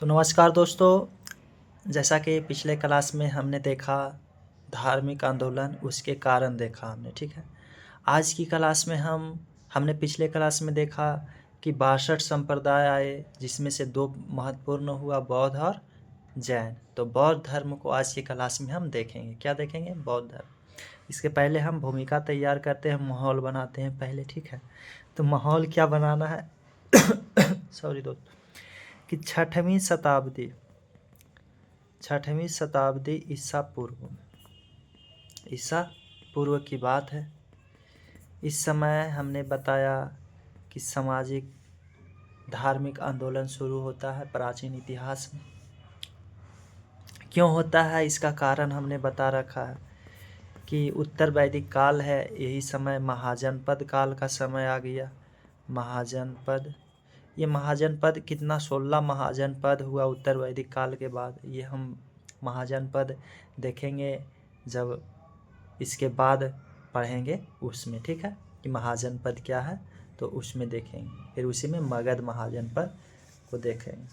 तो नमस्कार दोस्तों, जैसा कि पिछले क्लास में हमने देखा धार्मिक आंदोलन, उसके कारण देखा हमने, ठीक है। आज की क्लास में हमने पिछले क्लास में देखा कि 62 संप्रदाय आए, जिसमें से 2 महत्वपूर्ण हुआ, बौद्ध और जैन। तो बौद्ध धर्म को आज की क्लास में हम देखेंगे। क्या देखेंगे? बौद्ध धर्म। इसके पहले हम भूमिका तैयार करते हैं, माहौल बनाते हैं पहले, ठीक है। तो माहौल क्या बनाना है सॉरी दोस्तों, कि 6वीं शताब्दी ईसा पूर्व की बात है। इस समय हमने बताया कि सामाजिक धार्मिक आंदोलन शुरू होता है प्राचीन इतिहास में। क्यों होता है इसका कारण हमने बता रखा है कि उत्तर वैदिक काल है, यही समय महाजनपद काल का समय आ गया। महाजनपद, ये महाजनपद कितना 16 महाजनपद हुआ उत्तर वैदिक काल के बाद। ये हम महाजनपद देखेंगे जब इसके बाद पढ़ेंगे उसमें, ठीक है, कि महाजनपद क्या है, तो उसमें देखेंगे। फिर उसी में मगध महाजनपद को देखेंगे।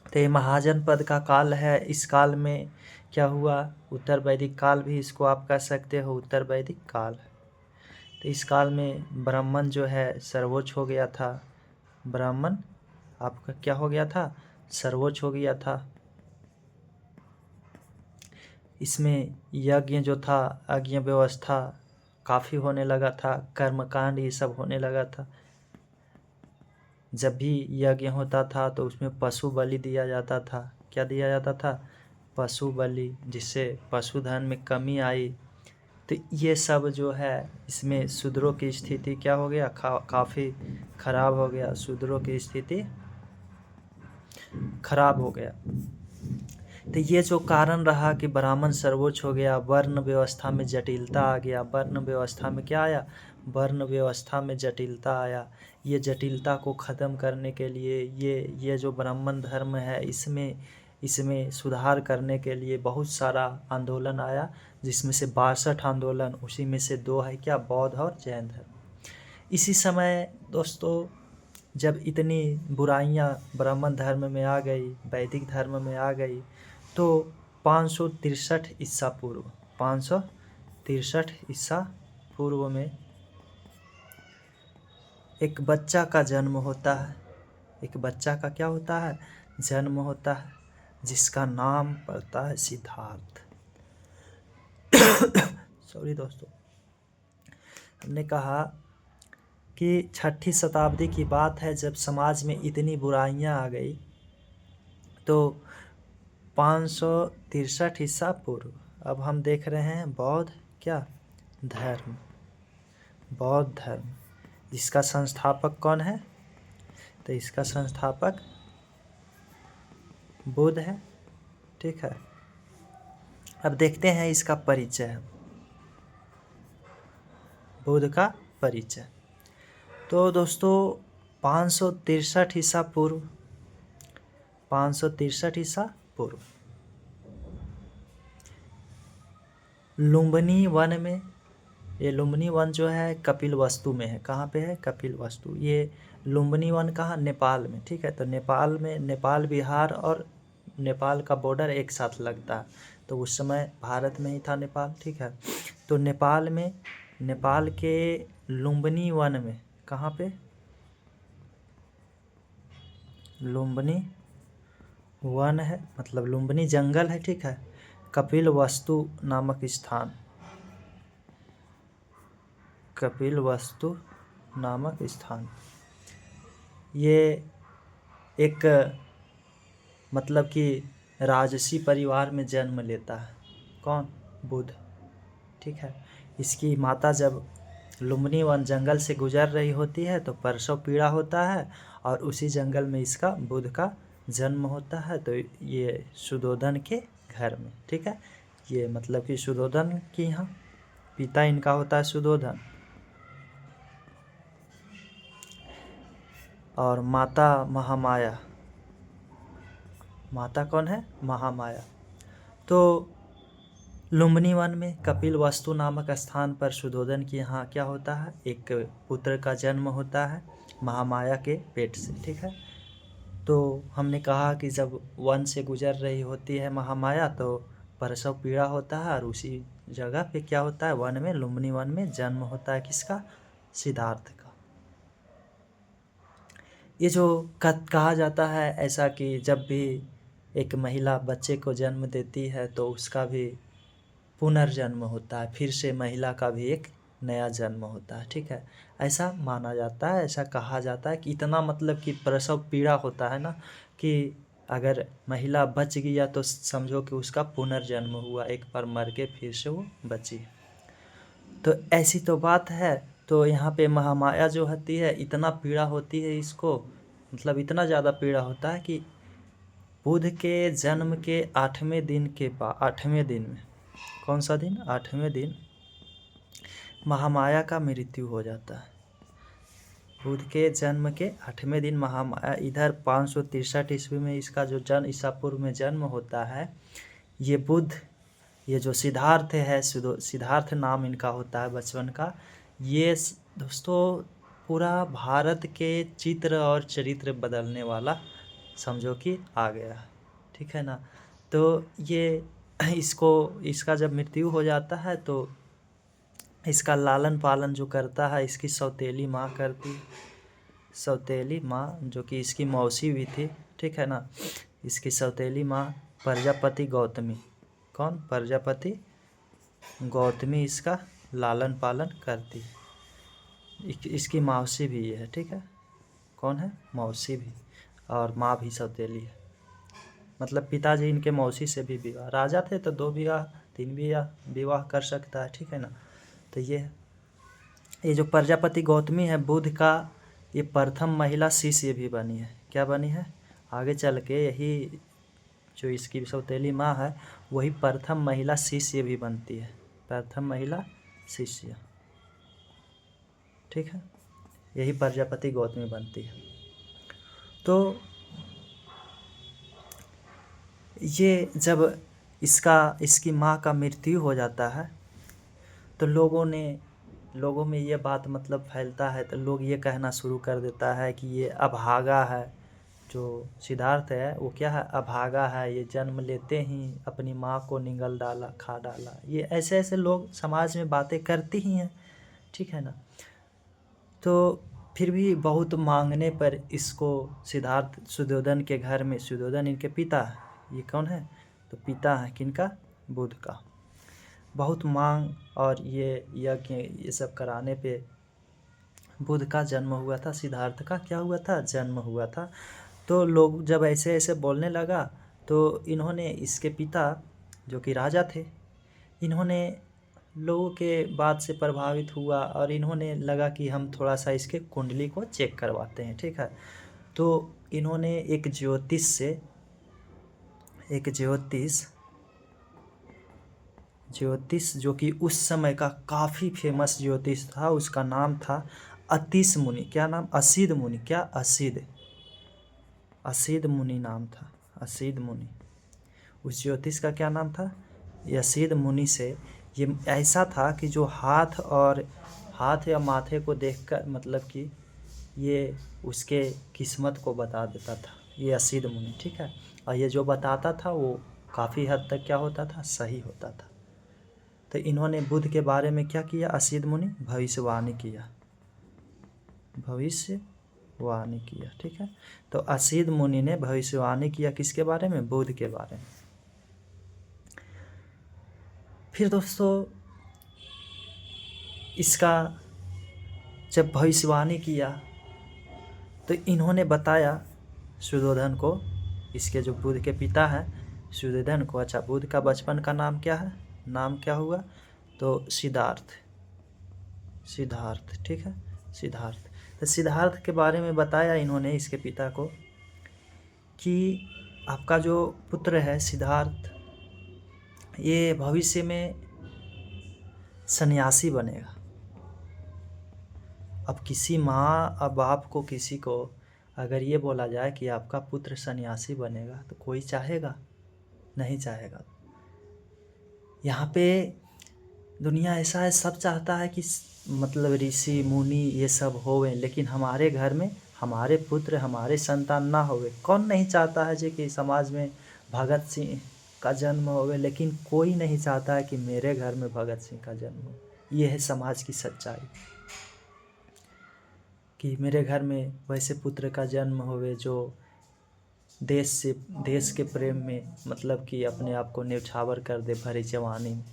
तो ये महाजनपद का काल है। इस काल में क्या हुआ? उत्तर वैदिक काल भी इसको आप कह सकते हो, उत्तर वैदिक काल। तो इस काल में ब्राह्मण जो है सर्वोच्च हो गया था। ब्राह्मण आपका क्या हो गया था? सर्वोच्च हो गया था। इसमें यज्ञ जो था, यज्ञ व्यवस्था काफ़ी होने लगा था, कर्मकांड ये सब होने लगा था। जब भी यज्ञ होता था तो उसमें पशु बलि दिया जाता था। क्या दिया जाता था? पशु बलि, जिससे पशुधन में कमी आई। तो ये सब जो है, इसमें शूद्रों की स्थिति क्या हो गया? काफ़ी खराब हो गया। शूद्रों की स्थिति खराब हो गया। तो ये जो कारण रहा कि ब्राह्मण सर्वोच्च हो गया, वर्ण व्यवस्था में जटिलता आ गया। वर्ण व्यवस्था में क्या आया? वर्ण व्यवस्था में जटिलता आया। ये जटिलता को ख़त्म करने के लिए ये जो ब्राह्मण धर्म है, इसमें सुधार करने के लिए बहुत सारा आंदोलन आया, जिसमें से 62 आंदोलन, उसी में से 2 है क्या? बौद्ध और जैन धर्म। इसी समय दोस्तों, जब इतनी बुराइयां ब्राह्मण धर्म में आ गई, वैदिक धर्म में आ गई, तो 563 ईसा पूर्व में एक बच्चा का जन्म होता है। एक बच्चा का क्या होता है? जन्म होता है, जिसका नाम पड़ता है सिद्धार्थ। सॉरी दोस्तों, हमने कहा कि 6वीं शताब्दी की बात है, जब समाज में इतनी बुराइयां आ गई। तो 563 ईसा पूर्व, अब हम देख रहे हैं बौद्ध क्या धर्म। बौद्ध धर्म, जिसका संस्थापक कौन है? तो इसका संस्थापक बुद्ध है, ठीक है। अब देखते हैं इसका परिचय, बुद्ध का परिचय। तो दोस्तों 563 ईसा पूर्व, 563 ईसा पूर्व लुम्बिनी वन में, ये लुम्बिनी वन जो है कपिलवस्तु में है। कहाँ पे है? कपिलवस्तु। ये लुम्बिनी वन कहाँ? नेपाल में, ठीक है। तो नेपाल में, नेपाल बिहार और नेपाल का बॉर्डर एक साथ लगता है। तो उस समय भारत में ही था नेपाल, ठीक है। तो नेपाल में, नेपाल के लुम्बिनी वन में, कहाँ पे? लुम्बिनी वन है, मतलब लुम्बिनी जंगल है, ठीक है। कपिलवस्तु नामक स्थान, कपिलवस्तु नामक स्थान, ये एक मतलब कि राजसी परिवार में जन्म लेता है। कौन? बुद्ध, ठीक है। इसकी माता जब लुम्बिनी वन जंगल से गुजर रही होती है तो प्रसव पीड़ा होता है, और उसी जंगल में इसका, बुद्ध का जन्म होता है। तो ये सुद्धोधन के घर में, ठीक है। ये मतलब कि सुद्धोधन की यहाँ पिता इनका होता है सुद्धोधन, और माता महामाया। माता कौन है? महामाया। तो लुम्बिनी वन में कपिलवस्तु नामक स्थान पर सुद्धोधन के यहाँ क्या होता है? एक पुत्र का जन्म होता है महामाया के पेट से, ठीक है। तो हमने कहा कि जब वन से गुजर रही होती है महामाया तो प्रसव पीड़ा होता है, और उसी जगह पे क्या होता है, वन में, लुम्बिनी वन में जन्म होता है किसका, सिद्धार्थ का। ये जो कहा जाता है ऐसा कि जब भी एक महिला बच्चे को जन्म देती है तो उसका भी पुनर्जन्म होता है, फिर से महिला का भी एक नया जन्म होता है, ठीक है। ऐसा माना जाता है, ऐसा कहा जाता है कि इतना मतलब कि प्रसव पीड़ा होता है ना, कि अगर महिला बच गया तो समझो कि उसका पुनर्जन्म हुआ, एक बार मर के फिर से वो बची। तो ऐसी तो बात है। तो यहाँ पे महामाया जो होती है इतना पीड़ा होती है इसको, मतलब इतना ज़्यादा पीड़ा होता है कि बुध के जन्म के 8वें दिन के बाद, 8वें दिन में, कौन सा दिन, 8वें दिन महामाया का मृत्यु हो जाता है। बुध के जन्म के 8वें दिन महामाया, इधर 563 ईस्वी में इसका जो जन्म, ईसा पूर्व में जन्म होता है। ये बुध, ये जो सिद्धार्थ है, सिद्धार्थ नाम इनका होता है बचपन का। ये दोस्तों पूरा भारत के चित्र और चरित्र बदलने वाला समझो कि आ गया, ठीक है ना। तो ये इसका जब मृत्यु हो जाता है तो इसका लालन पालन जो करता है इसकी सौतेली माँ करती, सौतेली माँ जो कि इसकी मौसी भी थी, ठीक है ना। इसकी सौतेली माँ प्रजापति गौतमी, कौन, प्रजापति गौतमी इसका लालन पालन करती। इसकी मौसी भी है, ठीक है, कौन है, मौसी भी, और माँ भी सौतेली है। मतलब पिताजी इनके मौसी से भी विवाह, राजा थे तो 2 विवाह 3 विवाह कर सकता है, ठीक है ना। तो ये जो प्रजापति गौतमी है बुध का, ये प्रथम महिला शिष्य भी बनी है। क्या बनी है, आगे चल के यही जो इसकी सौतेली माँ है वही प्रथम महिला शिष्य भी बनती है, प्रथम महिला शिष्य, ठीक है, यही प्रजापति गौतमी बनती है। तो ये जब इसकी माँ का मृत्यु हो जाता है तो लोगों में ये बात मतलब फैलता है, तो लोग ये कहना शुरू कर देता है कि ये अभागा है, जो सिद्धार्थ है वो क्या है, अभागा है, ये जन्म लेते ही अपनी माँ को निगल डाला, खा डाला। ये ऐसे ऐसे लोग समाज में बातें करती ही हैं, ठीक है ना। तो फिर भी बहुत मांगने पर इसको सिद्धार्थ सुद्धोधन के घर में, सुद्धोधन इनके पिता, ये कौन है, तो पिता है किनका, बुध का। बहुत मांग और ये यज्ञ ये सब कराने पे बुध का जन्म हुआ था, सिद्धार्थ का क्या हुआ था, जन्म हुआ था। तो लोग जब ऐसे ऐसे बोलने लगा तो इन्होंने, इसके पिता जो कि राजा थे, इन्होंने लोगों के बात से प्रभावित हुआ और इन्होंने लगा कि हम थोड़ा सा इसके कुंडली को चेक करवाते हैं, ठीक है। तो इन्होंने एक ज्योतिष जो कि उस समय का काफ़ी फेमस ज्योतिष था, उसका नाम था अतीश मुनि। क्या नाम, असीद मुनि, क्या, असीद मुनि नाम था, असीद मुनि। उस ज्योतिष का क्या नाम था, असीद मुनि से ये ऐसा था कि जो हाथ या माथे को देखकर मतलब कि ये उसके किस्मत को बता देता था, ये असीद मुनि, ठीक है। और ये जो बताता था वो काफ़ी हद तक क्या होता था, सही होता था। तो इन्होंने बुध के बारे में क्या किया, असीद मुनि भविष्यवाणी किया, ठीक है। तो असीद मुनि ने भविष्यवाणी किया किसके बारे में, बुध के बारे में। फिर दोस्तों इसका जब भविष्यवाणी किया तो इन्होंने बताया सुद्धोधन को, इसके जो बुध के पिता हैं सुद्धोधन को, अच्छा बुध का बचपन का नाम क्या है, नाम क्या हुआ, तो सिद्धार्थ, ठीक है, सिद्धार्थ। तो सिद्धार्थ के बारे में बताया इन्होंने इसके पिता को कि आपका जो पुत्र है सिद्धार्थ, ये भविष्य में सन्यासी बनेगा। अब किसी माँ अब बाप को, किसी को अगर ये बोला जाए कि आपका पुत्र सन्यासी बनेगा तो कोई चाहेगा, नहीं चाहेगा। यहाँ पे दुनिया ऐसा है, सब चाहता है कि मतलब ऋषि मुनि ये सब होवे, लेकिन हमारे घर में हमारे पुत्र हमारे संतान ना होवे। कौन नहीं चाहता है जी कि समाज में भगत सिंह का जन्म होवे, लेकिन कोई नहीं चाहता है कि मेरे घर में भगत सिंह का जन्म हो। ये है समाज की सच्चाई, कि मेरे घर में वैसे पुत्र का जन्म होवे जो देश के प्रेम में मतलब कि अपने आप को न्यौछावर कर दे भरी जवानी में।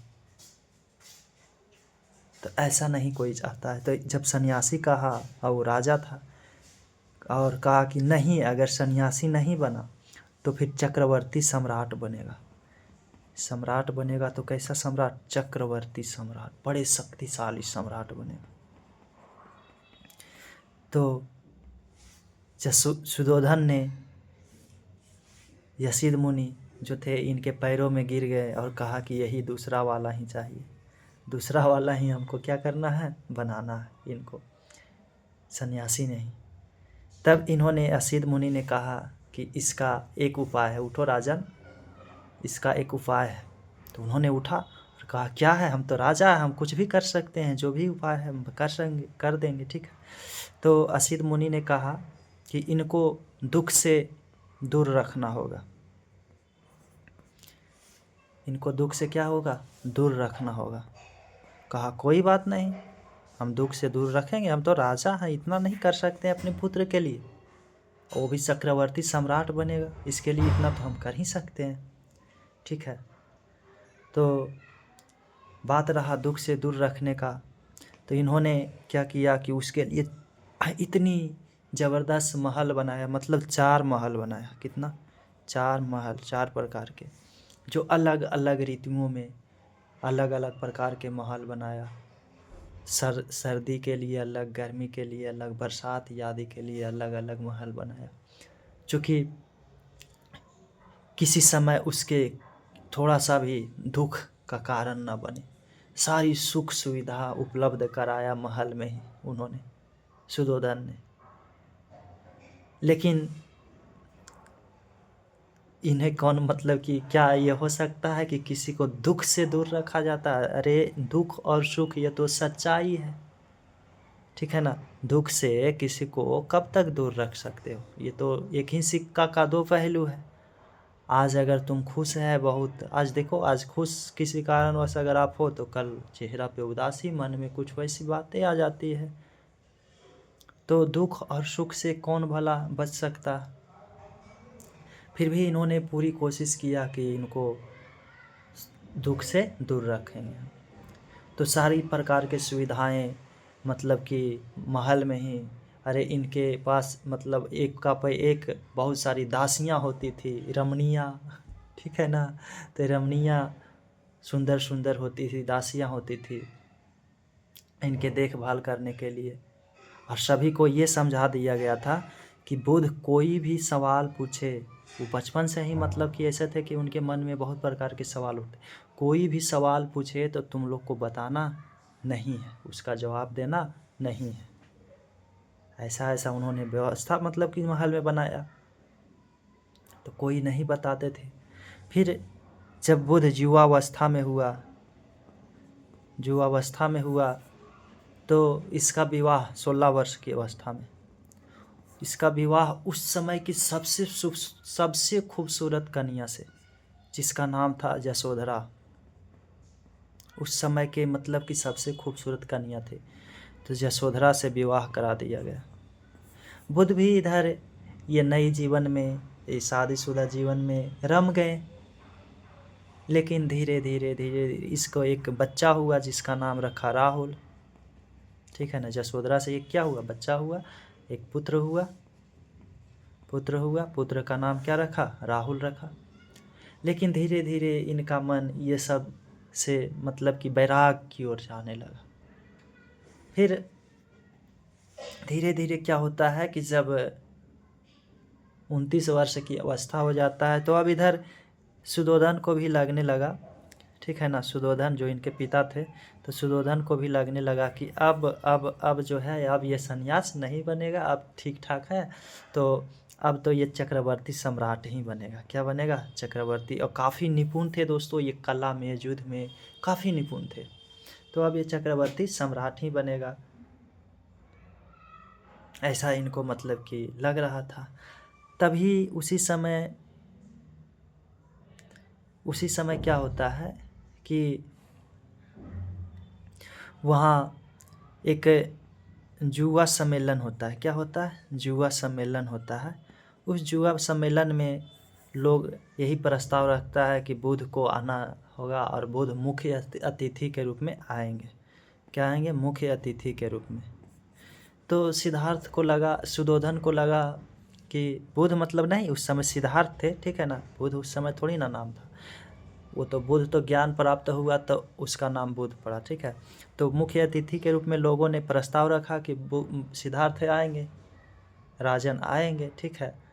तो ऐसा नहीं कोई चाहता है। तो जब सन्यासी कहा, और वो राजा था, और कहा कि नहीं, अगर सन्यासी नहीं बना तो फिर चक्रवर्ती सम्राट बनेगा। सम्राट बनेगा तो कैसा सम्राट? चक्रवर्ती सम्राट, बड़े शक्तिशाली सम्राट बनेगा। तो सुधोधन ने यसीद मुनि जो थे इनके पैरों में गिर गए और कहा कि यही दूसरा वाला ही चाहिए, दूसरा वाला ही हमको क्या करना है? बनाना है इनको, सन्यासी नहीं। तब इन्होंने यसीद मुनि ने कहा कि इसका एक उपाय है, उठो राजन, इसका एक उपाय है। तो उन्होंने उठा और कहा क्या है? हम तो राजा हैं, हम कुछ भी कर सकते हैं, जो भी उपाय है हम कर देंगे, ठीक है। तो यसीद मुनि ने कहा कि इनको दुख से दूर रखना होगा। इनको दुख से क्या होगा? दूर रखना होगा। कहा कोई बात नहीं, हम दुख से दूर रखेंगे, हम तो राजा हैं, इतना नहीं कर सकते अपने पुत्र के लिए, वो भी चक्रवर्ती सम्राट बनेगा, इसके लिए इतना तो हम कर ही सकते हैं, ठीक है। तो बात रहा दुख से दूर रखने का, तो इन्होंने क्या किया कि उसके लिए इतनी ज़बरदस्त महल बनाया, मतलब 4 महल बनाया। कितना? 4 महल, 4 प्रकार के, जो अलग अलग ऋतुओं में अलग अलग प्रकार के महल बनाया। सर्दी के लिए अलग, गर्मी के लिए अलग, बरसात आदि के लिए अलग अलग महल बनाया, चूँकि किसी समय उसके थोड़ा सा भी दुख का कारण न बने। सारी सुख सुविधा उपलब्ध कराया महल में ही उन्होंने, सुधोधन ने। लेकिन इन्हें कौन, मतलब कि क्या ये हो सकता है कि किसी को दुख से दूर रखा जाता है? अरे दुख और सुख ये तो सच्चाई है, ठीक है ना। दुख से किसी को कब तक दूर रख सकते हो? ये तो एक ही सिक्का का 2 पहलू है। आज अगर तुम खुश है बहुत, आज देखो, आज खुश किसी कारणवश अगर आप हो तो कल चेहरा पे उदासी, मन में कुछ वैसी बातें आ जाती है। तो दुख और सुख से कौन भला बच सकता? फिर भी इन्होंने पूरी कोशिश किया कि इनको दुख से दूर रखेंगे। तो सारी प्रकार के सुविधाएं, मतलब कि महल में ही, अरे इनके पास मतलब एक का पे एक बहुत सारी दासियां होती थी, रमणियाँ, ठीक है ना। तो रमणियाँ सुंदर सुंदर होती थी, दासियां होती थी इनके देखभाल करने के लिए। और सभी को ये समझा दिया गया था कि बुद्ध कोई भी सवाल पूछे, वो बचपन से ही मतलब कि ऐसे थे कि उनके मन में बहुत प्रकार के सवाल उठते, कोई भी सवाल पूछे तो तुम लोग को बताना नहीं है, उसका जवाब देना नहीं है। ऐसा ऐसा उन्होंने व्यवस्था मतलब कि महल में बनाया, तो कोई नहीं बताते थे। फिर जब बुद्ध युवावस्था में हुआ तो इसका विवाह 16 वर्ष की अवस्था में, इसका विवाह उस समय की सबसे खूबसूरत कन्या से, जिसका नाम था यशोधरा। उस समय के मतलब कि सबसे खूबसूरत कन्या थे, तो यशोधरा से विवाह करा दिया गया। बुद्ध भी इधर ये नई जीवन में, ये शादीशुदा जीवन में रम गए। लेकिन धीरे धीरे इसको एक बच्चा हुआ जिसका नाम रखा राहुल, ठीक है ना। यशोधरा से एक क्या हुआ? बच्चा हुआ, एक पुत्र हुआ। पुत्र का नाम क्या रखा? राहुल रखा। लेकिन धीरे धीरे इनका मन ये सब से मतलब कि वैराग की ओर जाने लगा। फिर धीरे धीरे क्या होता है कि जब 29 वर्ष की अवस्था हो जाता है, तो अब इधर सुधोधन को भी लगने लगा, ठीक है ना। सुधोधन जो इनके पिता थे, तो सुधोधन को भी लगने लगा कि अब जो है, अब ये सन्यास नहीं बनेगा, अब ठीक ठाक है, तो अब तो ये चक्रवर्ती सम्राट ही बनेगा। क्या बनेगा? चक्रवर्ती। और काफ़ी निपुण थे दोस्तों, ये कला में, युद्ध में काफ़ी निपुण थे, तो अब ये चक्रवर्ती सम्राट ही बनेगा। ऐसा इनको मतलब कि लग रहा था। तभी उसी समय क्या होता है कि वहाँ एक जुआ सम्मेलन होता है। क्या होता है? जुआ सम्मेलन होता है। उस जुआ सम्मेलन में लोग यही प्रस्ताव रखता है कि बुध को आना होगा और बुध मुख्य अतिथि के रूप में आएंगे। क्या आएंगे? मुख्य अतिथि के रूप में। तो सुद्धोधन को लगा कि बुध मतलब नहीं, उस समय सिद्धार्थ थे, ठीक है ना, बुध उस समय थोड़ी ना नाम था। वो तो बुध तो ज्ञान प्राप्त हुआ तो उसका नाम बुध पड़ा, ठीक है। तो मुख्य अतिथि के रूप में लोगों ने प्रस्ताव रखा कि सिद्धार्थ आएंगे, राजन आएंगे, ठीक है।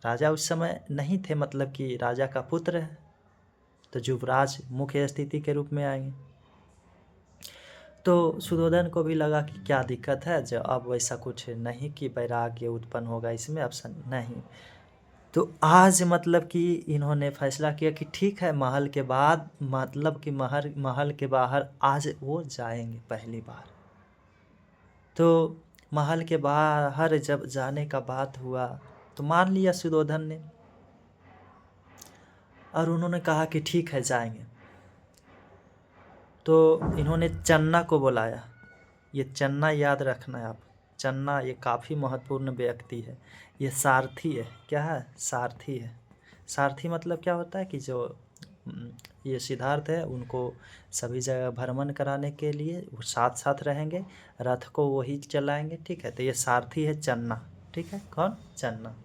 राजा उस समय नहीं थे, मतलब कि राजा का पुत्र है, तो युवराज मुख्य अतिथि के रूप में आएंगे। तो सुद्धोधन को भी लगा कि क्या दिक्कत है, जो अब वैसा कुछ नहीं कि वैराग्य उत्पन्न होगा इसमें, अब नहीं। तो आज मतलब कि इन्होंने फैसला किया कि ठीक है, महल के बाद मतलब कि महल के बाहर आज वो जाएंगे पहली बार। तो महल के बाहर जब जाने का बात हुआ तो मान लिया सुद्धोधन ने, और उन्होंने कहा कि ठीक है जाएंगे। तो इन्होंने चन्ना को बुलाया। ये चन्ना याद रखना है आप। चन्ना ये काफ़ी महत्वपूर्ण व्यक्ति है, ये सारथी है। क्या है? सारथी है। सारथी मतलब क्या होता है कि जो ये सिद्धार्थ है उनको सभी जगह भ्रमण कराने के लिए वो साथ साथ रहेंगे, रथ को वही चलाएंगे, ठीक है। तो ये सारथी है चन्ना, ठीक है। कौन? चन्ना।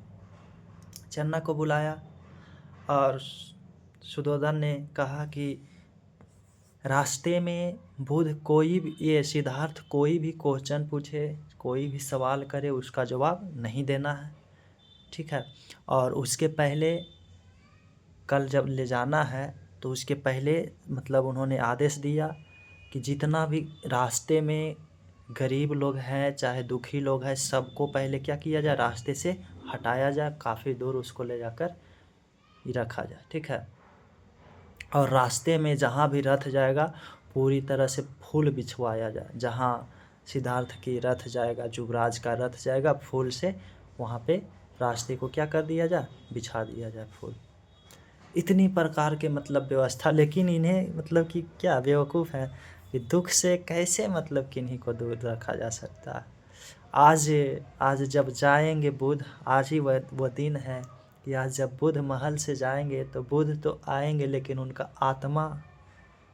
चन्ना को बुलाया और सुद्धोधन ने कहा कि रास्ते में ये सिद्धार्थ कोई भी क्वेश्चन पूछे, कोई भी सवाल करे, उसका जवाब नहीं देना है, ठीक है। और उसके पहले कल जब ले जाना है तो उसके पहले मतलब उन्होंने आदेश दिया कि जितना भी रास्ते में गरीब लोग हैं चाहे दुखी लोग हैं, सबको पहले क्या किया जाए? रास्ते से हटाया जाए, काफ़ी दूर उसको ले जाकर रखा जाए, ठीक है। और रास्ते में जहाँ भी रथ जाएगा पूरी तरह से फूल बिछवाया जाए। जहाँ सिद्धार्थ की रथ जाएगा, युवराज का रथ जाएगा, फूल से वहाँ पे रास्ते को क्या कर दिया जाए? बिछा दिया जाए फूल। इतनी प्रकार के मतलब व्यवस्था, लेकिन इन्हें मतलब कि क्या बेवकूफ़ है कि दुख से कैसे मतलब किन्हीं को दूर रखा जा सकता है। आज जब जाएंगे बुध, आज ही वह दिन है कि आज जब बुध महल से जाएंगे तो बुध तो आएंगे, लेकिन उनका आत्मा,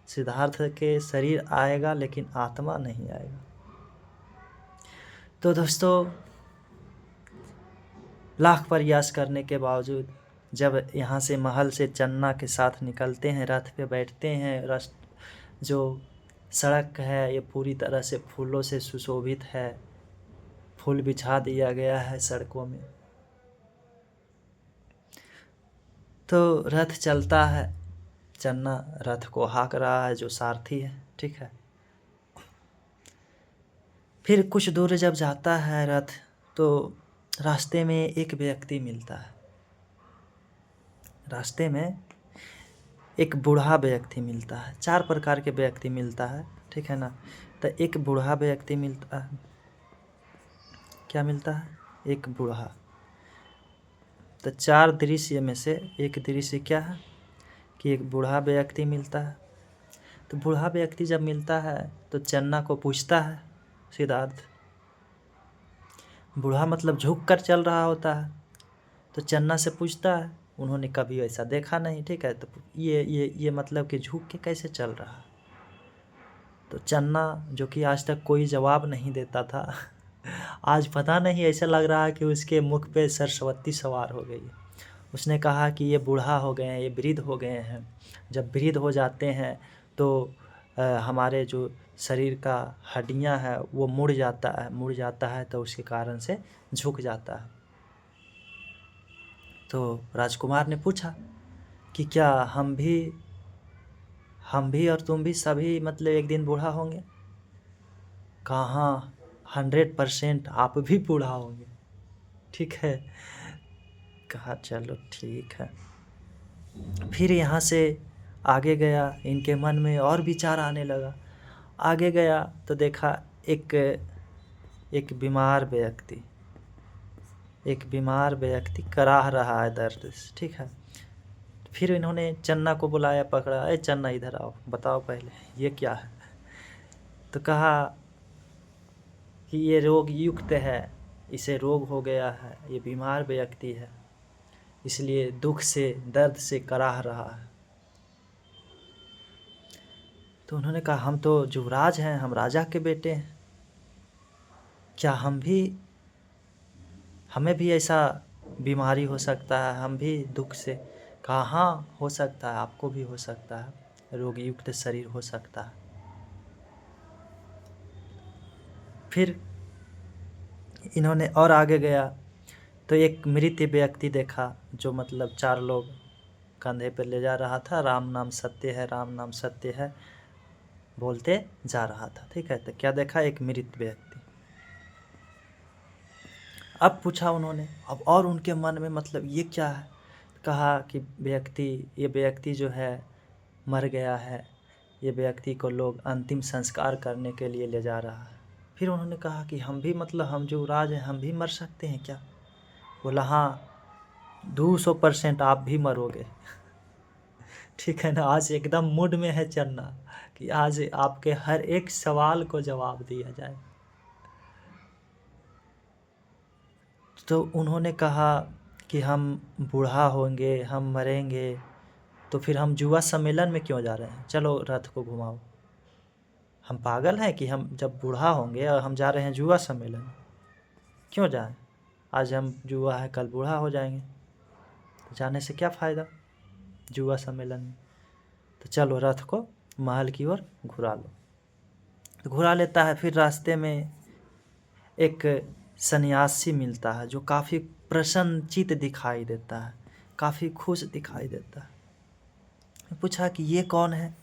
सिद्धार्थ के शरीर आएगा लेकिन आत्मा नहीं आएगा। तो दोस्तों, लाख प्रयास करने के बावजूद जब यहाँ से महल से चन्ना के साथ निकलते हैं, रथ पे बैठते हैं, जो सड़क है ये पूरी तरह से फूलों से सुशोभित है, फूल बिछा दिया गया है सड़कों में। तो रथ चलता है, चन्ना रथ को हाँक रहा है, जो सारथी है, ठीक है। फिर कुछ दूर जब जाता है रथ तो रास्ते में एक व्यक्ति मिलता है। रास्ते में एक बूढ़ा व्यक्ति मिलता है। 4 प्रकार के व्यक्ति मिलता है, ठीक है ना। तो एक बूढ़ा व्यक्ति मिलता है। क्या मिलता है? एक बूढ़ा। तो 4 दृश्य में से एक दृश्य क्या है कि एक बूढ़ा व्यक्ति मिलता है। तो बूढ़ा व्यक्ति जब मिलता है तो चन्ना को पूछता है सिद्धार्थ। बूढ़ा मतलब झुक कर चल रहा होता है, तो चन्ना से पूछता है, उन्होंने कभी ऐसा देखा नहीं, ठीक है। तो ये मतलब कि झुक के कैसे चल रहा है। तो चन्ना, जो कि आज तक कोई जवाब नहीं देता था, आज पता नहीं ऐसा लग रहा है कि उसके मुख पे सरस्वती सवार हो गई। उसने कहा कि ये बूढ़ा हो गए हैं, ये वृद्ध हो गए हैं। जब वृद्ध हो जाते हैं तो हमारे जो शरीर का हड्डियां है वो मुड़ जाता है, तो उसके कारण से झुक जाता है। तो राजकुमार ने पूछा कि क्या हम भी और तुम भी सभी मतलब एक दिन बूढ़ा होंगे? कहाँ, 100% आप भी बूढ़ा होंगे, ठीक है। कहा चलो ठीक है। फिर यहाँ से आगे गया, इनके मन में और विचार आने लगा। आगे गया तो देखा एक एक बीमार व्यक्ति कराह रहा है दर्द से, ठीक है। फिर इन्होंने चन्ना को बुलाया, पकड़ा, अरे चन्ना इधर आओ, बताओ पहले ये क्या है। तो कहा कि ये रोग युक्त है, इसे रोग हो गया है, ये बीमार व्यक्ति है, इसलिए दुख से दर्द से कराह रहा है। तो उन्होंने कहा हम तो युवराज हैं, हम राजा के बेटे हैं, क्या हमें भी ऐसा बीमारी हो सकता है, हम भी दुख से। कहा हाँ हो सकता है, आपको भी हो सकता है, रोग युक्त शरीर हो सकता है। फिर इन्होंने और आगे गया तो एक मृत व्यक्ति देखा, जो मतलब 4 लोग कंधे पर ले जा रहा था, राम नाम सत्य है, राम नाम सत्य है बोलते जा रहा था, ठीक है। तो क्या देखा, एक मृत व्यक्ति। अब पूछा उन्होंने, अब और उनके मन में मतलब ये क्या है। कहा कि ये व्यक्ति जो है मर गया है, ये व्यक्ति को लोग अंतिम संस्कार करने के लिए ले जा रहा है। फिर उन्होंने कहा कि हम भी मतलब हम जो राज हैं, हम भी मर सकते हैं क्या। बोला हाँ 200% आप भी मरोगे। ठीक है ना, आज एकदम मूड में है चन्ना कि आज आपके हर एक सवाल को जवाब दिया जाए। तो उन्होंने कहा कि हम बूढ़ा होंगे, हम मरेंगे, तो फिर हम युवा सम्मेलन में क्यों जा रहे हैं, चलो रथ को घुमाओ। हम पागल हैं कि हम जब बूढ़ा होंगे और हम जा रहे हैं युवा सम्मेलन में, क्यों जाएं। आज हम युवा है, कल बूढ़ा हो जाएंगे, तो जाने से क्या फ़ायदा युवा सम्मेलन में। तो चलो रथ को महल की ओर घुरा लो। तो घुरा लेता है। फिर रास्ते में एक सन्यासी मिलता है जो काफ़ी प्रसन्नचित्त दिखाई देता है, काफ़ी खुश दिखाई देता है। पूछा कि ये कौन है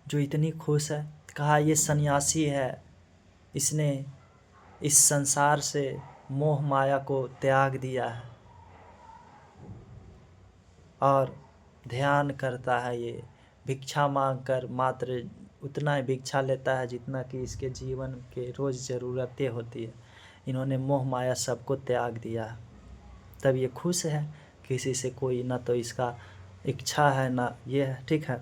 जो इतनी खुश है। कहा ये सन्यासी है, इसने इस संसार से मोह माया को त्याग दिया है और ध्यान करता है। ये भिक्षा मांग कर मात्र उतना ही भिक्षा लेता है जितना कि इसके जीवन के रोज़ ज़रूरतें होती है। इन्होंने मोह माया सबको त्याग दिया है, तब ये खुश है। किसी से कोई ना तो इसका इच्छा है ना ये है, ठीक है।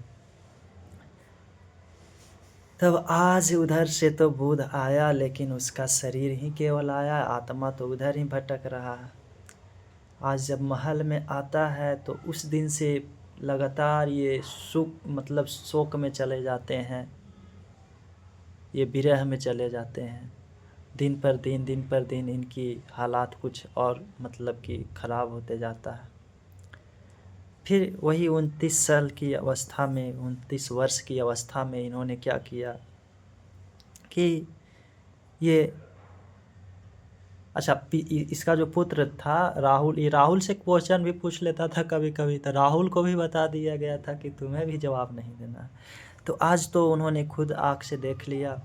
तब आज उधर से तो बुध आया, लेकिन उसका शरीर ही केवल आया, आत्मा तो उधर ही भटक रहा है। आज जब महल में आता है तो उस दिन से लगातार ये शोक में चले जाते हैं, ये विरह में चले जाते हैं। दिन पर दिन इनकी हालात कुछ और मतलब कि ख़राब होते जाता है। फिर वही 29 साल की अवस्था में, 29 वर्ष की अवस्था में इन्होंने क्या किया कि ये अच्छा इसका जो पुत्र था राहुल, ये राहुल से क्वेश्चन भी पूछ लेता था कभी कभी, तो राहुल को भी बता दिया गया था कि तुम्हें भी जवाब नहीं देना है। तो आज तो उन्होंने खुद आँख से देख लिया।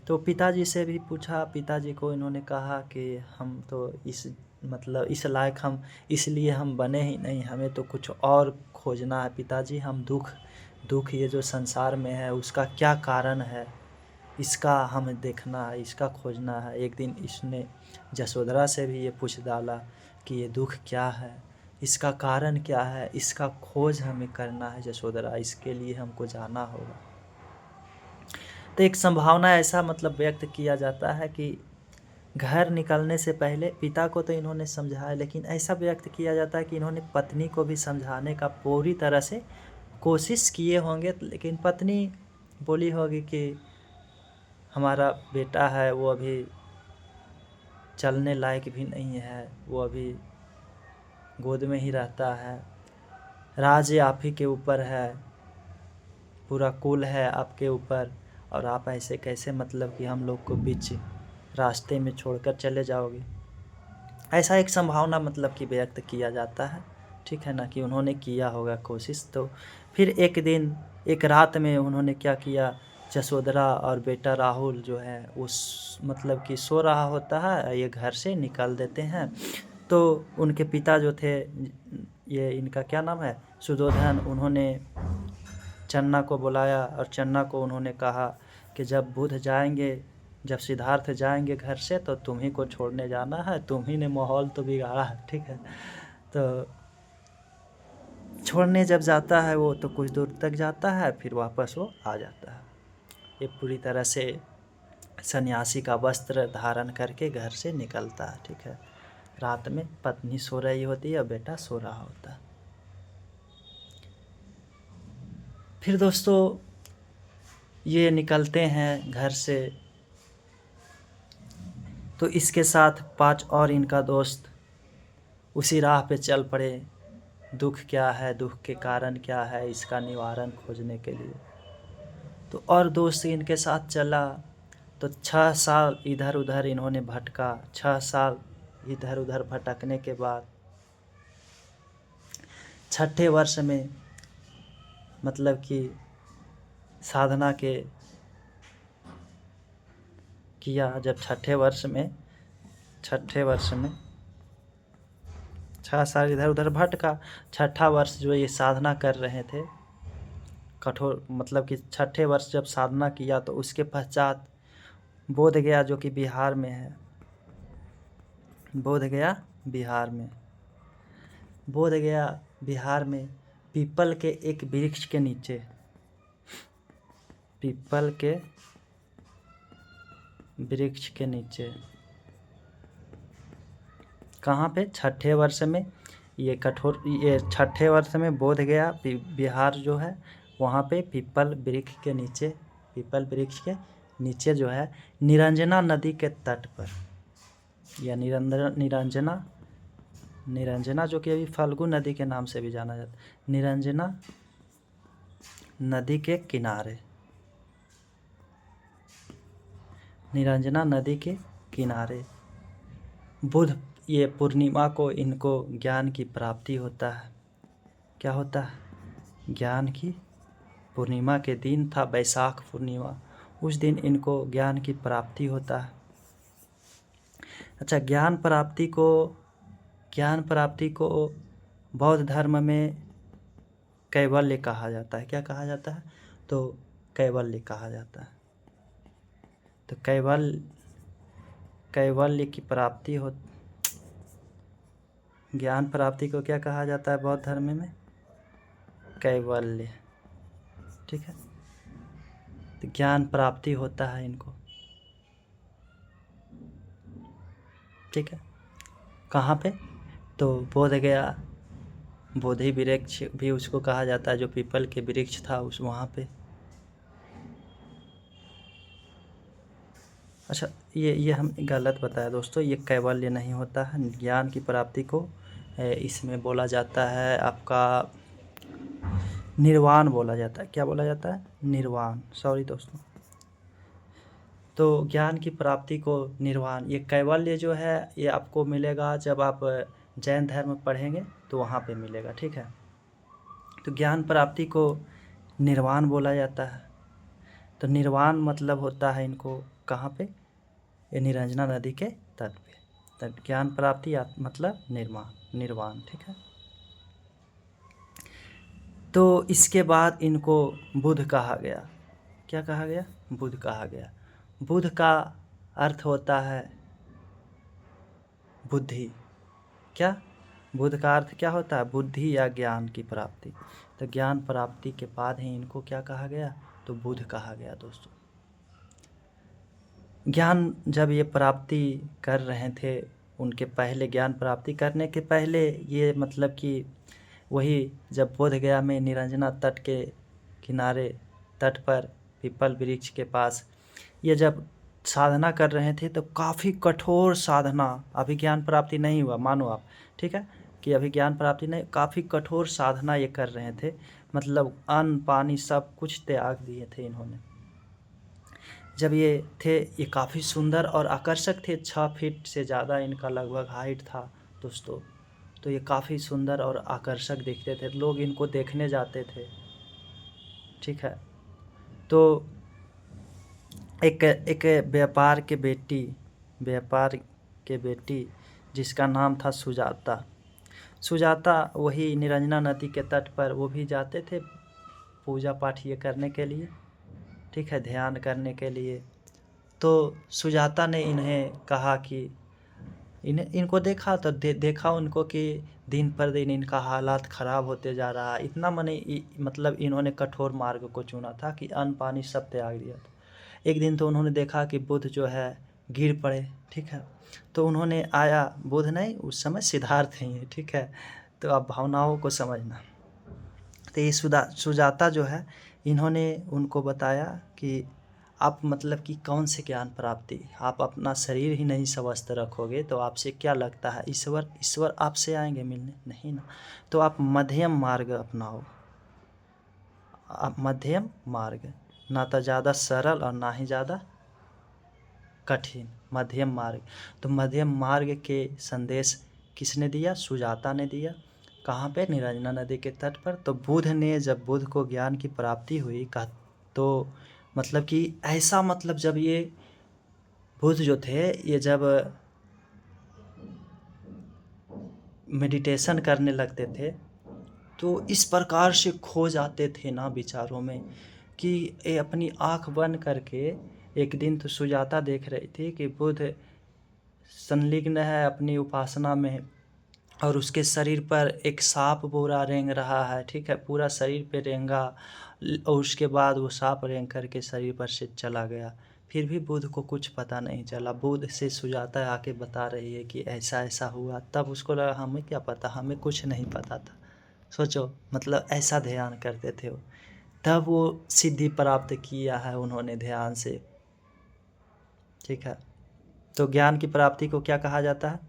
तो पिताजी से भी पूछा, पिताजी को इन्होंने कहा कि हम तो इस लायक हम इसलिए हम बने ही नहीं, हमें तो कुछ और खोजना है पिताजी। हम दुख ये जो संसार में है उसका क्या कारण है, इसका हमें देखना है, इसका खोजना है। एक दिन इसने जसोदरा से भी ये पूछ डाला कि ये दुख क्या है, इसका कारण क्या है, इसका खोज हमें करना है जसोदरा, इसके लिए हमको जाना होगा। तो एक संभावना ऐसा मतलब व्यक्त किया जाता है कि घर निकलने से पहले पिता को तो इन्होंने समझाया, लेकिन ऐसा व्यक्त किया जाता है कि इन्होंने पत्नी को भी समझाने का पूरी तरह से कोशिश किए होंगे, लेकिन पत्नी बोली होगी कि हमारा बेटा है, वो अभी चलने लायक भी नहीं है, वो अभी गोद में ही रहता है, राज आप ही के ऊपर है, पूरा कुल है आपके ऊपर, और आप ऐसे कैसे मतलब कि हम लोग को बीच रास्ते में छोड़कर चले जाओगे। ऐसा एक संभावना मतलब कि व्यक्त किया जाता है, ठीक है ना, कि उन्होंने किया होगा कोशिश। तो फिर एक रात में उन्होंने क्या किया, जसोदरा और बेटा राहुल जो है उस मतलब कि सो रहा होता है, ये घर से निकल देते हैं। तो उनके पिता जो थे, ये इनका क्या नाम है, सुधोधन, उन्होंने चन्ना को बुलाया और चन्ना को उन्होंने कहा कि जब बुध जाएंगे जब सिद्धार्थ जाएंगे घर से तो तुम ही को छोड़ने जाना है, तुम ही ने माहौल तो बिगाड़ा है, ठीक है। तो छोड़ने जब जाता है वो तो कुछ दूर तक जाता है, फिर वापस वो आ जाता है। ये पूरी तरह से सन्यासी का वस्त्र धारण करके घर से निकलता है, ठीक है। रात में पत्नी सो रही होती है, बेटा सो रहा होता है। फिर दोस्तों ये निकलते हैं घर से, तो इसके साथ 5 और इनका दोस्त उसी राह पे चल पड़े। दुख क्या है, दुख के कारण क्या है, इसका निवारण खोजने के लिए। तो और दोस्त इनके साथ चला, तो 6 साल इधर उधर इन्होंने भटका। 6 साल इधर उधर भटकने के बाद 6ठे वर्ष में, मतलब कि साधना के किया, जब 6ठे वर्ष में 6 साल इधर उधर भटका, 6ठा वर्ष जो ये साधना कर रहे थे कठोर, मतलब कि 6ठे वर्ष जब साधना किया तो उसके पश्चात बोधगया, जो कि बिहार में है, बोधगया बिहार में पीपल के एक वृक्ष के नीचे, कहाँ पे, 6ठे वर्ष में ये 6ठे वर्ष में बोधगया बिहार जो है, वहाँ पे पीपल वृक्ष के नीचे जो है निरंजना नदी के तट पर, या निरंजना जो कि अभी फाल्गु नदी के नाम से भी जाना जाता है, निरंजना नदी के किनारे बुध, ये पूर्णिमा को इनको ज्ञान की प्राप्ति होता है। क्या होता है? ज्ञान की पूर्णिमा के दिन था, बैसाख पूर्णिमा, उस दिन इनको ज्ञान की प्राप्ति होता है। अच्छा, ज्ञान प्राप्ति को बौद्ध धर्म में कैवल्य कहा जाता है। क्या कहा जाता है? तो कैवल्य कहा जाता है। तो कैवल्य की प्राप्ति हो, ज्ञान प्राप्ति को क्या कहा जाता है बौद्ध धर्म में? कैवल्य, ठीक है। तो ज्ञान प्राप्ति होता है इनको, ठीक है। कहाँ पे? तो बोधगया, बोधि वृक्ष भी उसको कहा जाता है, जो पीपल के वृक्ष था उस वहाँ पे। अच्छा, ये हम गलत बताया दोस्तों, ये कैवल्य नहीं होता है। ज्ञान की प्राप्ति को इसमें बोला जाता है आपका निर्वाण बोला जाता है। क्या बोला जाता है? निर्वाण, सॉरी दोस्तों। तो ज्ञान की प्राप्ति को निर्वाण, ये कैवल्य जो है ये आपको मिलेगा जब आप जैन धर्म पढ़ेंगे तो वहाँ पे मिलेगा, ठीक है। तो ज्ञान प्राप्ति को निर्वाण बोला जाता है। तो निर्वाण मतलब होता है इनको कहाँ पे? ये निरंजना नदी के तट पे। तब ज्ञान प्राप्ति मतलब निर्वाण, ठीक है। तो इसके बाद इनको बुद्ध कहा गया। क्या कहा गया? बुद्ध कहा गया। बुद्ध का अर्थ होता है बुद्धि। क्या? बुद्ध का अर्थ क्या होता है? बुद्धि या ज्ञान की प्राप्ति। तो ज्ञान प्राप्ति के बाद ही इनको क्या कहा गया? तो बुद्ध कहा गया दोस्तों। ज्ञान जब ये प्राप्ति कर रहे थे, उनके पहले, ज्ञान प्राप्ति करने के पहले, ये मतलब कि वही जब बोधगया में निरंजना तट के किनारे, तट पर पीपल वृक्ष के पास ये जब साधना कर रहे थे तो काफ़ी कठोर साधना, अभी ज्ञान प्राप्ति नहीं हुआ, मानो आप, ठीक है, कि अभी ज्ञान प्राप्ति नहीं, काफ़ी कठोर साधना ये कर रहे थे। मतलब अन्न पानी सब कुछ त्याग दिए थे इन्होंने। जब ये थे, ये काफ़ी सुंदर और आकर्षक थे। 6 फीट से ज़्यादा इनका लगभग हाइट था दोस्तों। तो ये काफ़ी सुंदर और आकर्षक दिखते थे, लोग इनको देखने जाते थे, ठीक है। तो एक व्यापार के बेटी जिसका नाम था सुजाता, वही निरंजना नदी के तट पर वो भी जाते थे पूजा पाठ ये करने के लिए, ठीक है, ध्यान करने के लिए। तो सुजाता ने इन्हें कहा कि इनको देखा तो देखा उनको कि दिन पर दिन इनका हालात ख़राब होते जा रहा है। इतना मतलब इन्होंने कठोर मार्ग को चुना था कि अन्न पानी सब त्याग दिया था। एक दिन तो उन्होंने देखा कि बुध जो है गिर पड़े, ठीक है। तो उन्होंने आया, बुध नहीं, उस समय सिद्धार्थ ही, ठीक है। तो आप भावनाओं को समझना। तो ये सुजाता जो है, इन्होंने उनको बताया कि आप मतलब कि कौन से ज्ञान प्राप्ति, आप अपना शरीर ही नहीं स्वस्थ रखोगे तो आपसे क्या लगता है ईश्वर आपसे आएंगे मिलने? नहीं ना। तो आप मध्यम मार्ग अपनाओ, आप मध्यम मार्ग, ना तो ज़्यादा सरल और ना ही ज़्यादा कठिन, मध्यम मार्ग। तो मध्यम मार्ग के संदेश किसने दिया? सुजाता ने दिया। कहाँ पे? निरंजना नदी के तट पर। तो बुध ने, जब बुध को ज्ञान की प्राप्ति हुई, तो मतलब कि ऐसा, मतलब जब ये बुध जो थे, ये जब मेडिटेशन करने लगते थे तो इस प्रकार से खो जाते थे ना विचारों में कि ये अपनी आँख बंद करके, एक दिन तो सुजाता देख रही थी कि बुध संलिग्न है अपनी उपासना में और उसके शरीर पर एक सांप पूरा रेंग रहा है, ठीक है, पूरा शरीर पे रेंगा और उसके बाद वो सांप रेंग करके शरीर पर से चला गया। फिर भी बुध को कुछ पता नहीं चला। बुध से सुजाता आके बता रही है कि ऐसा ऐसा हुआ। तब उसको लगा हमें क्या पता, हमें कुछ नहीं पता था। सोचो, मतलब ऐसा ध्यान करते थे वो। तब वो सिद्धि प्राप्त किया है उन्होंने ध्यान से, ठीक है। तो ज्ञान की प्राप्ति को क्या कहा जाता है?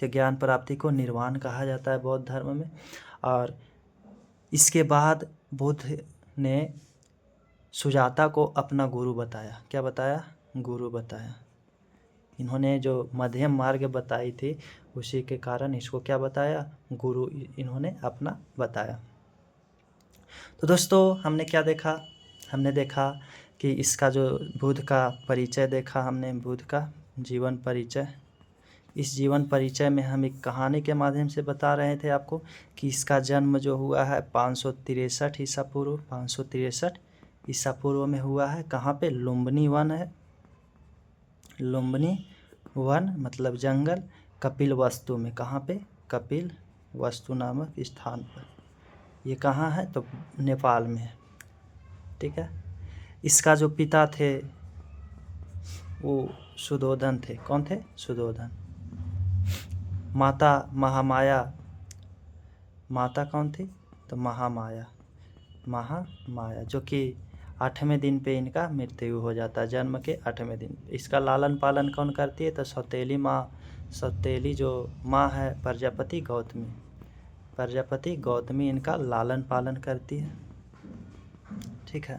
तो ज्ञान प्राप्ति को निर्वाण कहा जाता है बौद्ध धर्म में। और इसके बाद बुद्ध ने सुजाता को अपना गुरु बताया। क्या बताया? गुरु बताया। इन्होंने जो मध्यम मार्ग बताई थी, उसी के कारण इसको क्या बताया? गुरु इन्होंने अपना बताया। तो दोस्तों, हमने क्या देखा? हमने देखा कि इसका जो बुद्ध का परिचय देखा हमने, बुद्ध का जीवन परिचय। इस जीवन परिचय में हम एक कहानी के माध्यम से बता रहे थे आपको कि इसका जन्म जो हुआ है 563 ईसा पूर्व, 563 ईसा पूर्व में हुआ है। कहाँ पे? लुम्बिनी वन है, लुम्बिनी वन मतलब जंगल, कपिलवस्तु में। कहाँ पे? कपिलवस्तु नामक स्थान पर। ये कहाँ है? तो नेपाल में है, ठीक है। इसका जो पिता थे वो सुधोधन थे। कौन थे? सुधोधन। माता महामाया। माता कौन थी? तो महामाया, महामाया, जो कि 8वें दिन पे इनका मृत्यु हो जाता है, जन्म के 8वें दिन। इसका लालन पालन कौन करती है? तो सौतेली माँ, सौतेली जो माँ है प्रजापति गौतमी, प्रजापति गौतमी इनका लालन पालन करती है, ठीक है।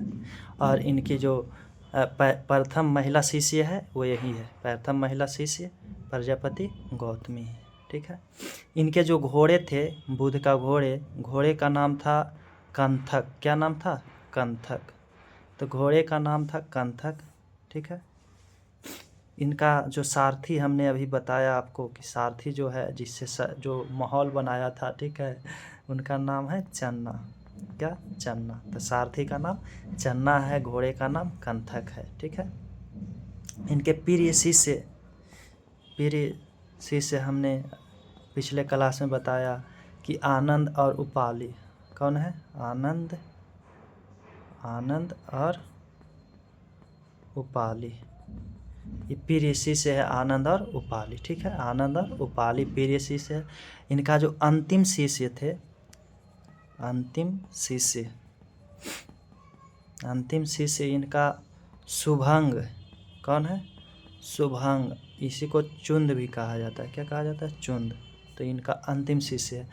और इनकी जो प्रथम महिला शिष्य है वो यही है, प्रथम महिला शिष्य प्रजापति गौतमी है, ठीक है। इनके जो घोड़े थे, बुद्ध का घोड़े का नाम था कंथक। क्या नाम था? कंथक। तो घोड़े का नाम था कंथक, ठीक है। इनका जो सारथी हमने अभी बताया आपको कि सारथी जो है, जिससे जो माहौल बनाया था, ठीक है, उनका नाम है चन्ना। क्या? चन्ना। तो सारथी का नाम चन्ना है, घोड़े का नाम कंथक है, ठीक है। इनके प्रिय शिष्य हमने पिछले क्लास में बताया कि आनंद और उपाली। कौन है? आनंद और उपाली। ये प्रिय शिष्य है, आनंद और उपाली, ठीक है। आनंद और उपाली प्रिय शिष्य है। इनका जो अंतिम शिष्य थे, अंतिम शिष्य इनका शुभंग। कौन है? शुभंग। इसी को चुंद भी कहा जाता है। क्या कहा जाता है? चुंद। तो इनका अंतिम शिष्य है।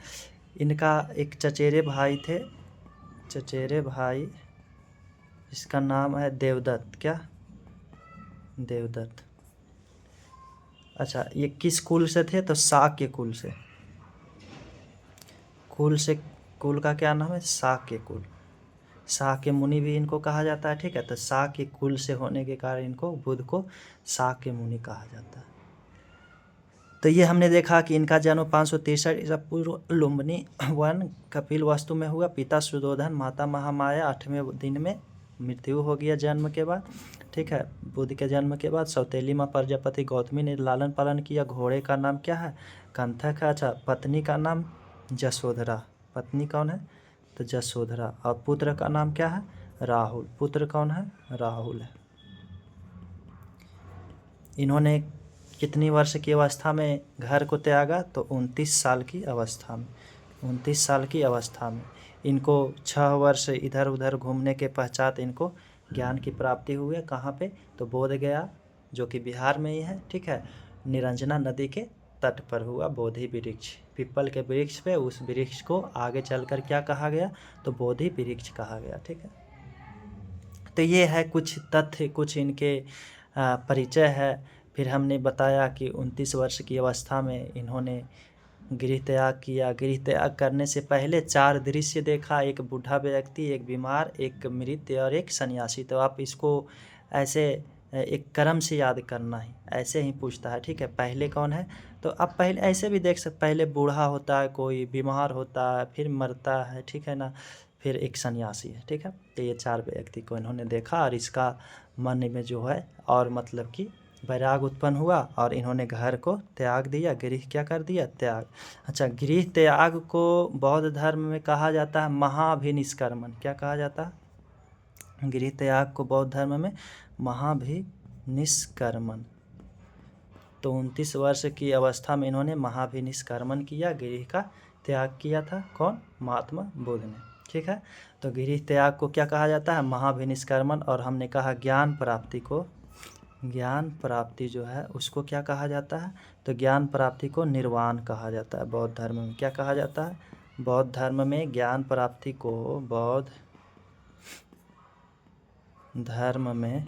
इनका एक चचेरे भाई थे, चचेरे भाई, इसका नाम है देवदत्त। क्या? देवदत्त। अच्छा, ये किस कुल से थे? तो शाक्य कुल से। कुल का क्या नाम है? शाक्य कुल। शाक्य मुनि भी इनको कहा जाता है, ठीक है। तो शाक्य कुल से होने के कारण इनको, बुद्ध को, शाक्य मुनि कहा जाता है। तो ये हमने देखा कि इनका जन्म 563 ईसा पूर्व लुम्बिनी वन कपिलवस्तु में हुआ। पिता सुधोधन, माता महामाया 8वें दिन में मृत्यु हो गया जन्म के बाद, ठीक है। बुध के जन्म के बाद सौतेली माँ प्रजापति गौतमी ने लालन पालन किया। घोड़े का नाम क्या है? कंथक है। अच्छा, पत्नी का नाम जसोधरा। पत्नी कौन है? तो जसोधरा। और पुत्र का नाम क्या है? राहुल। पुत्र कौन है? राहुल है। इन्होंने कितनी वर्ष की अवस्था में घर को त्यागा? तो 29 साल की अवस्था में। 29 साल की अवस्था में इनको 6 वर्ष इधर उधर घूमने के पश्चात इनको ज्ञान की प्राप्ति हुई। कहाँ पे? तो बोध गया, जो कि बिहार में ही है, ठीक है। निरंजना नदी के तट पर हुआ बोधि वृक्ष, पीपल के वृक्ष पे। उस वृक्ष को आगे चलकर क्या कहा गया? तो बोधि वृक्ष कहा गया, ठीक है। तो ये है कुछ तथ्य, कुछ इनके परिचय है। फिर हमने बताया कि 29 वर्ष की अवस्था में इन्होंने गृह त्याग किया। गृह त्याग करने से पहले 4 दृश्य देखा, एक बूढ़ा व्यक्ति, एक बीमार, एक मृत और एक सन्यासी। तो आप इसको ऐसे एक क्रम से याद करना है, ऐसे ही पूछता है, ठीक है। पहले कौन है? तो आप पहले ऐसे भी देख सकते, पहले बूढ़ा होता है, कोई बीमार होता है, फिर मरता है, ठीक है ना, फिर एक सन्यासी है, ठीक है। तो ये 4 व्यक्ति को इन्होंने देखा और इसका मन में जो है और मतलब कि वैराग उत्पन्न हुआ और इन्होंने घर को त्याग दिया। गृह क्या कर दिया? त्याग। अच्छा, गृह त्याग को बौद्ध धर्म में कहा जाता है महाभिनिष्क्रमण। क्या कहा जाता है? गृह त्याग को बौद्ध धर्म में महाभिनिष्क्रमण। तो 29 वर्ष की अवस्था में इन्होंने महाभिनिष्क्रमण किया, गृह का त्याग किया था। कौन? महात्मा बुद्ध ने, ठीक है। तो गृह त्याग को क्या कहा जाता है? महाभिनिष्क्रमण। और हमने कहा ज्ञान प्राप्ति को, ज्ञान प्राप्ति जो है उसको क्या कहा जाता है? तो ज्ञान प्राप्ति को निर्वाण कहा जाता है बौद्ध धर्म में। क्या कहा जाता है? बौद्ध धर्म में ज्ञान प्राप्ति को, बौद्ध धर्म में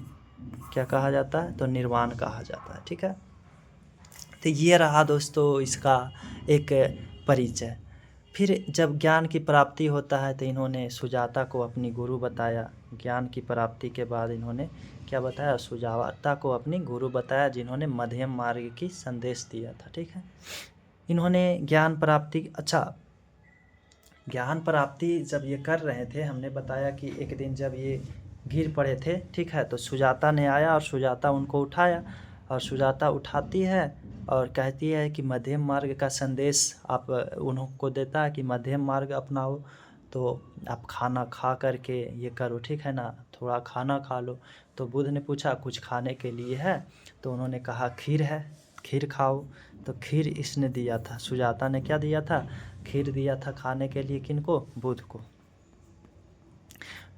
क्या कहा जाता है? तो निर्वाण कहा जाता है, ठीक है। तो ये रहा दोस्तों इसका एक परिचय। फिर जब ज्ञान की प्राप्ति होता है तो इन्होंने सुजाता को अपनी गुरु बताया। ज्ञान की प्राप्ति के बाद इन्होंने क्या बताया? सुजाता को अपनी गुरु बताया, जिन्होंने मध्यम मार्ग की संदेश दिया था, ठीक है। इन्होंने ज्ञान प्राप्ति, अच्छा, ज्ञान प्राप्ति जब ये कर रहे थे, हमने बताया कि एक दिन जब ये गिर पड़े थे, ठीक है, तो सुजाता ने आया और सुजाता उनको उठाया। और सुजाता उठाती है और कहती है कि मध्यम मार्ग का संदेश आप उनको देता है कि मध्यम मार्ग अपनाओ, तो आप खाना खा करके ये करो, ठीक है ना, थोड़ा खाना खा लो। तो बुद्ध ने पूछा कुछ खाने के लिए है? तो उन्होंने कहा खीर है, खीर खाओ। तो खीर इसने दिया था, सुजाता ने क्या दिया था? खीर दिया था खाने के लिए। किनको? बुद्ध को।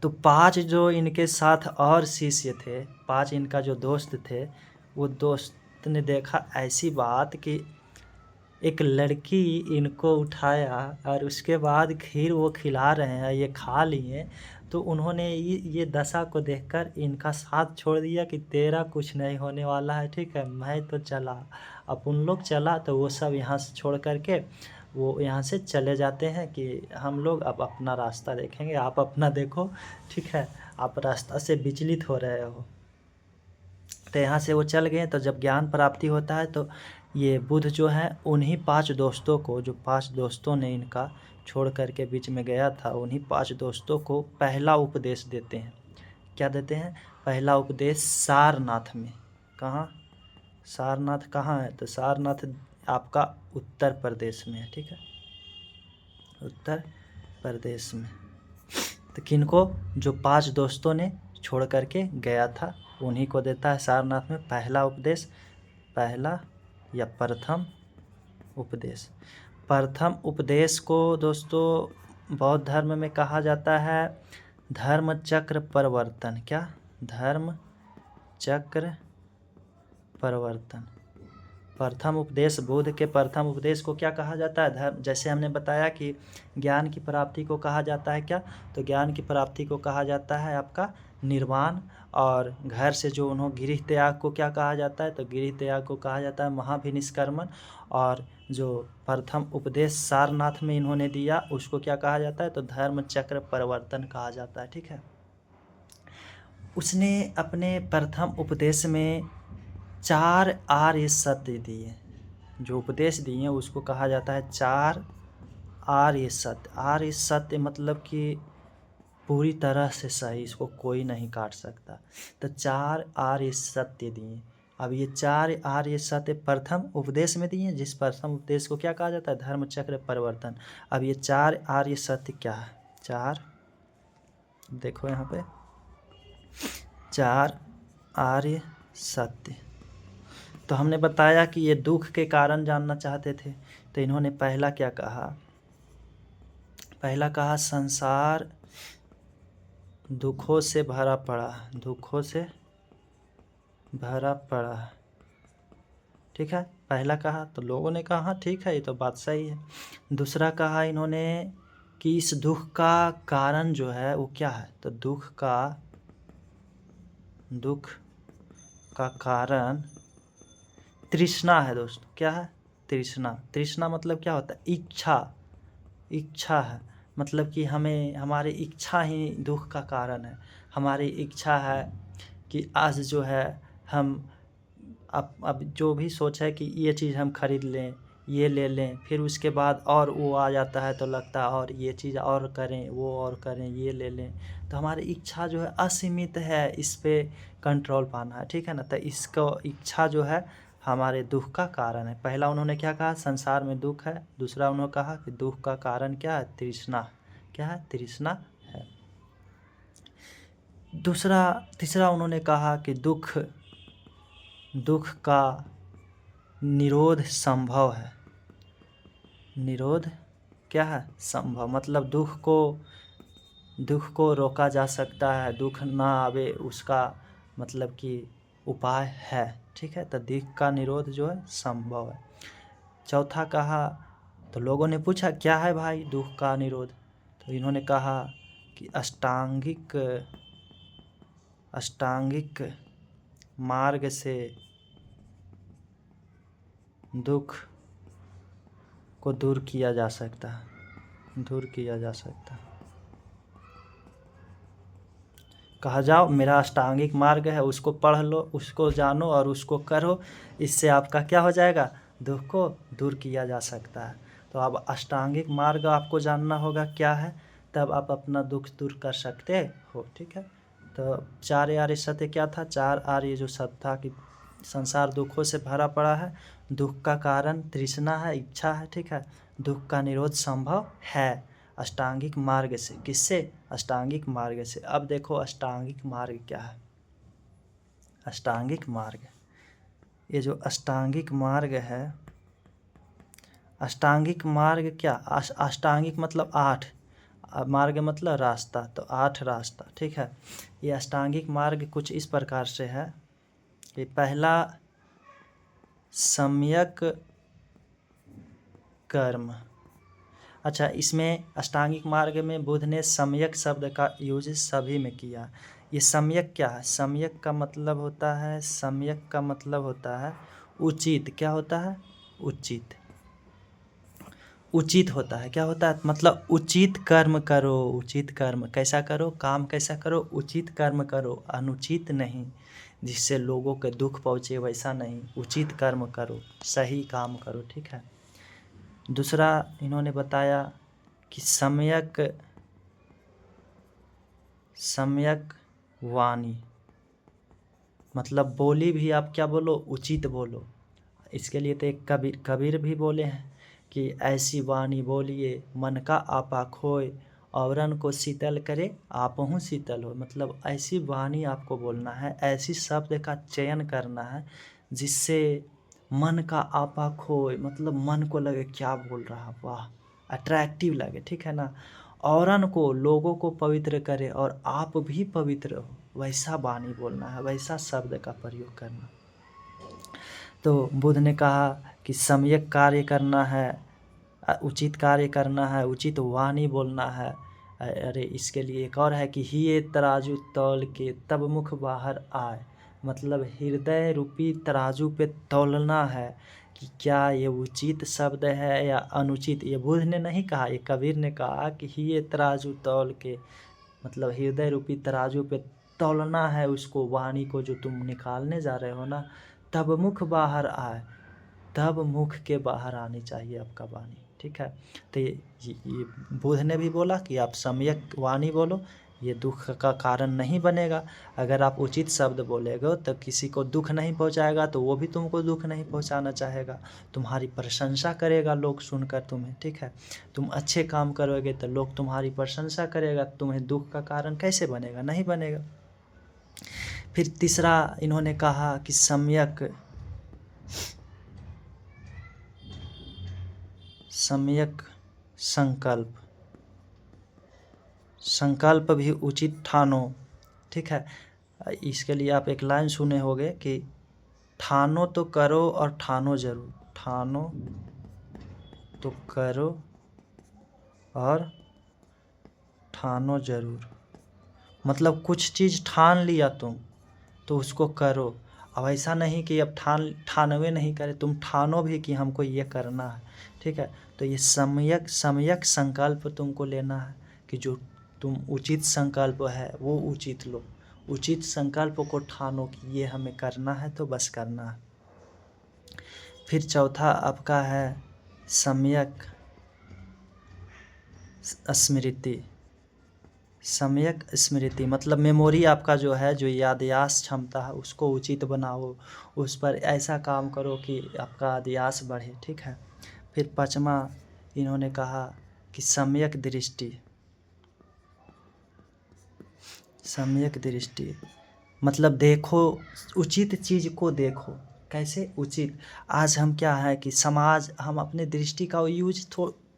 तो 5 जो इनके साथ और शिष्य थे, 5 इनका जो दोस्त थे, वो दोस्त ने देखा ऐसी बात कि एक लड़की इनको उठाया और उसके बाद खीर वो खिला रहे हैं, ये खा लिए। तो उन्होंने ये दशा को देखकर इनका साथ छोड़ दिया कि तेरा कुछ नहीं होने वाला है, ठीक है, मैं तो चला। अब उन लोग चला तो वो सब यहाँ से छोड़ करके वो यहाँ से चले जाते हैं कि हम लोग अब अपना रास्ता देखेंगे, आप अपना देखो, ठीक है, आप रास्ता से विचलित हो रहे हो। तो यहाँ से वो चल गए। तो जब ज्ञान प्राप्ति होता है तो ये बुद्ध जो है उन्हीं 5 दोस्तों को, जो 5 दोस्तों ने इनका छोड़ करके बीच में गया था, उन्हीं 5 दोस्तों को पहला उपदेश देते हैं। क्या देते हैं? पहला उपदेश सारनाथ में। कहाँ? सारनाथ कहाँ है? तो सारनाथ आपका उत्तर प्रदेश में है, ठीक है, उत्तर प्रदेश में। तो किनको? जो 5 दोस्तों ने छोड़ करके गया था उन्हीं को देता है सारनाथ में पहला उपदेश, पहला या प्रथम उपदेश। प्रथम उपदेश को दोस्तों बौद्ध धर्म में कहा जाता है धर्म चक्र परिवर्तन। क्या? धर्म चक्र परिवर्तन। प्रथम उपदेश, बुद्ध के प्रथम उपदेश को क्या कहा जाता है? धर्म। जैसे हमने बताया कि ज्ञान की प्राप्ति को कहा जाता है क्या? तो ज्ञान की प्राप्ति को कहा जाता है आपका निर्वाण। और घर से जो उन्होंने गृह त्याग को क्या कहा जाता है? तो गृह त्याग को कहा जाता है महाभिनिष्क्रमण। और जो प्रथम उपदेश सारनाथ में इन्होंने दिया उसको क्या कहा जाता है? तो धर्म चक्र परिवर्तन कहा जाता है, ठीक है। उसने अपने प्रथम उपदेश में 4 आर्य सत्य दिए। जो उपदेश दिए उसको कहा जाता है 4 आर्य सत्य। आर्य सत्य मतलब कि पूरी तरह से सही, इसको कोई नहीं काट सकता। तो 4 आर्य सत्य दिए। अब ये 4 आर्य सत्य प्रथम उपदेश में दिए, जिस प्रथम उपदेश को क्या कहा जाता है? धर्म चक्र परिवर्तन। अब ये 4 आर्य सत्य क्या है? 4, देखो यहाँ पे 4 आर्य सत्य। तो हमने बताया कि ये दुख के कारण जानना चाहते थे, तो इन्होंने पहला क्या कहा? पहला कहा संसार दुखों से भरा पड़ा, दुखों से भरा पड़ा। ठीक है, पहला कहा तो लोगों ने कहा हाँ ठीक है, ये तो बात सही है। दूसरा कहा इन्होंने कि इस दुख का कारण जो है वो क्या है? तो दुख का कारण तृष्णा है दोस्तों। क्या है? तृष्णा। तृष्णा मतलब क्या होता है? इच्छा है। मतलब कि हमारी इच्छा ही दुख का कारण है। हमारी इच्छा है कि आज जो है हम अब जो भी सोच है कि ये चीज़ हम खरीद लें, ये ले लें, फिर उसके बाद और वो आ जाता है तो लगता है और ये चीज़ और करें, वो और करें, ये ले लें। तो हमारी इच्छा जो है असीमित है, इस पे कंट्रोल पाना है। ठीक है ना? तो इसको इच्छा जो है हमारे दुख का कारण है। पहला उन्होंने क्या कहा? संसार में दुख है। दूसरा उन्होंने कहा कि दुख का कारण क्या है? तृष्णा। क्या है? तृष्णा है। तीसरा उन्होंने कहा कि दुख का निरोध संभव है। निरोध क्या है? संभव। मतलब दुख को रोका जा सकता है, दुख ना आवे उसका मतलब कि उपाय है। ठीक है, तो दुख का निरोध जो है संभव है। चौथा कहा, तो लोगों ने पूछा क्या है भाई दुख का निरोध? तो इन्होंने कहा कि अष्टांगिक मार्ग से दुख को दूर किया जा सकता है। कहा जाओ मेरा अष्टांगिक मार्ग है, उसको पढ़ लो, उसको जानो और उसको करो, इससे आपका क्या हो जाएगा? दुख को दूर किया जा सकता है। तो अब अष्टांगिक मार्ग आपको जानना होगा क्या है, तब आप अपना दुख दूर कर सकते हो। ठीक है, तो 4 आर्य सत्य क्या था? 4 आर्य जो सत्य था कि संसार दुखों से भरा पड़ा है, दुख का कारण तृष्णा है, इच्छा है। ठीक है, दुख का निरोध संभव है अष्टांगिक मार्ग से। किससे? अष्टांगिक मार्ग से। अब देखो अष्टांगिक मार्ग क्या है? अष्टांगिक मार्ग, ये जो अष्टांगिक मार्ग है, अष्टांगिक मार्ग क्या? अष्टांगिक मतलब 8, मार्ग मतलब रास्ता, तो 8 रास्ता। ठीक है, ये अष्टांगिक मार्ग कुछ इस प्रकार से है कि पहला सम्यक कर्म। अच्छा, इसमें अष्टांगिक मार्ग में बुद्ध ने सम्यक शब्द का यूज सभी में किया। ये सम्यक क्या है? सम्यक का मतलब होता है उचित। क्या होता है? उचित होता है। क्या होता है? मतलब उचित कर्म करो। उचित कर्म कैसा करो? काम कैसा करो? उचित कर्म करो, अनुचित नहीं, जिससे लोगों के दुख पहुँचे वैसा नहीं। उचित कर्म करो, सही काम करो। ठीक है, दूसरा इन्होंने बताया कि सम्यक वाणी, मतलब बोली भी आप क्या बोलो? उचित बोलो। इसके लिए तो एक कबीर भी बोले हैं कि ऐसी वाणी बोलिए मन का आपा खोए, औरन को शीतल करे आपहु शीतल हो। मतलब ऐसी वाणी आपको बोलना है, ऐसी शब्द का चयन करना है जिससे मन का आपा खोए, मतलब मन को लगे क्या बोल रहा, वाह, अट्रैक्टिव लगे। ठीक है ना? औरन को, लोगों को पवित्र करे और आप भी पवित्र हो, वैसा वाणी बोलना है, वैसा शब्द का प्रयोग करना। तो बुद्ध ने कहा कि सम्यक कार्य करना है, उचित कार्य करना है, उचित वाणी बोलना है। अरे इसके लिए एक और है कि ही ये तराजू तौल के तब मुख बाहर आए। मतलब हृदय रूपी तराजू पे तौलना है कि क्या ये उचित शब्द है या अनुचित। ये बुद्ध ने नहीं कहा, ये कबीर ने कहा कि ही ये तराजू तौल के, मतलब हृदय रूपी तराजू पे तौलना है उसको, वाणी को जो तुम निकालने जा रहे हो ना, तब मुख बाहर आए, तब मुख के बाहर आनी चाहिए आपका वाणी। ठीक है, तो ये बुद्ध ने भी बोला कि आप सम्यक वाणी बोलो, ये दुख का कारण नहीं बनेगा। अगर आप उचित शब्द बोलेगे तो किसी को दुख नहीं पहुंचाएगा तो वो भी तुमको दुख नहीं पहुंचाना चाहेगा, तुम्हारी प्रशंसा करेगा लोग सुनकर तुम्हें, ठीक है। तुम अच्छे काम करोगे तो लोग तुम्हारी प्रशंसा करेगा, तुम्हें दुख का कारण कैसे बनेगा, नहीं बनेगा। फिर तीसरा इन्होंने कहा कि सम्यक संकल्प, संकल्प भी उचित ठानो, ठीक है। इसके लिए आप एक लाइन सुने होंगे कि ठानो तो करो और ठानो जरूर, ठानो तो करो और ठानो जरूर। मतलब कुछ चीज़ ठान लिया तुम तो उसको करो। अब ऐसा नहीं कि अब ठानवे नहीं करे, तुम ठानो भी कि हमको ये करना है, ठीक है। तो ये सम्यक संकल्प तुमको लेना है कि जो तुम उचित संकल्प है वो उचित लो, उचित संकल्प को ठानो कि ये हमें करना है तो बस करना है। फिर चौथा आपका है सम्यक स्मृति। सम्यक स्मृति मतलब मेमोरी आपका जो है, जो याददाश्त क्षमता है उसको उचित बनाओ, उस पर ऐसा काम करो कि आपका याददाश्त बढ़े, ठीक है। फिर पांचवा इन्होंने कहा कि सम्यक दृष्टि, सम्यक दृष्टि मतलब देखो, उचित चीज़ को देखो। कैसे उचित? आज हम क्या है कि समाज, हम अपने दृष्टि का यूज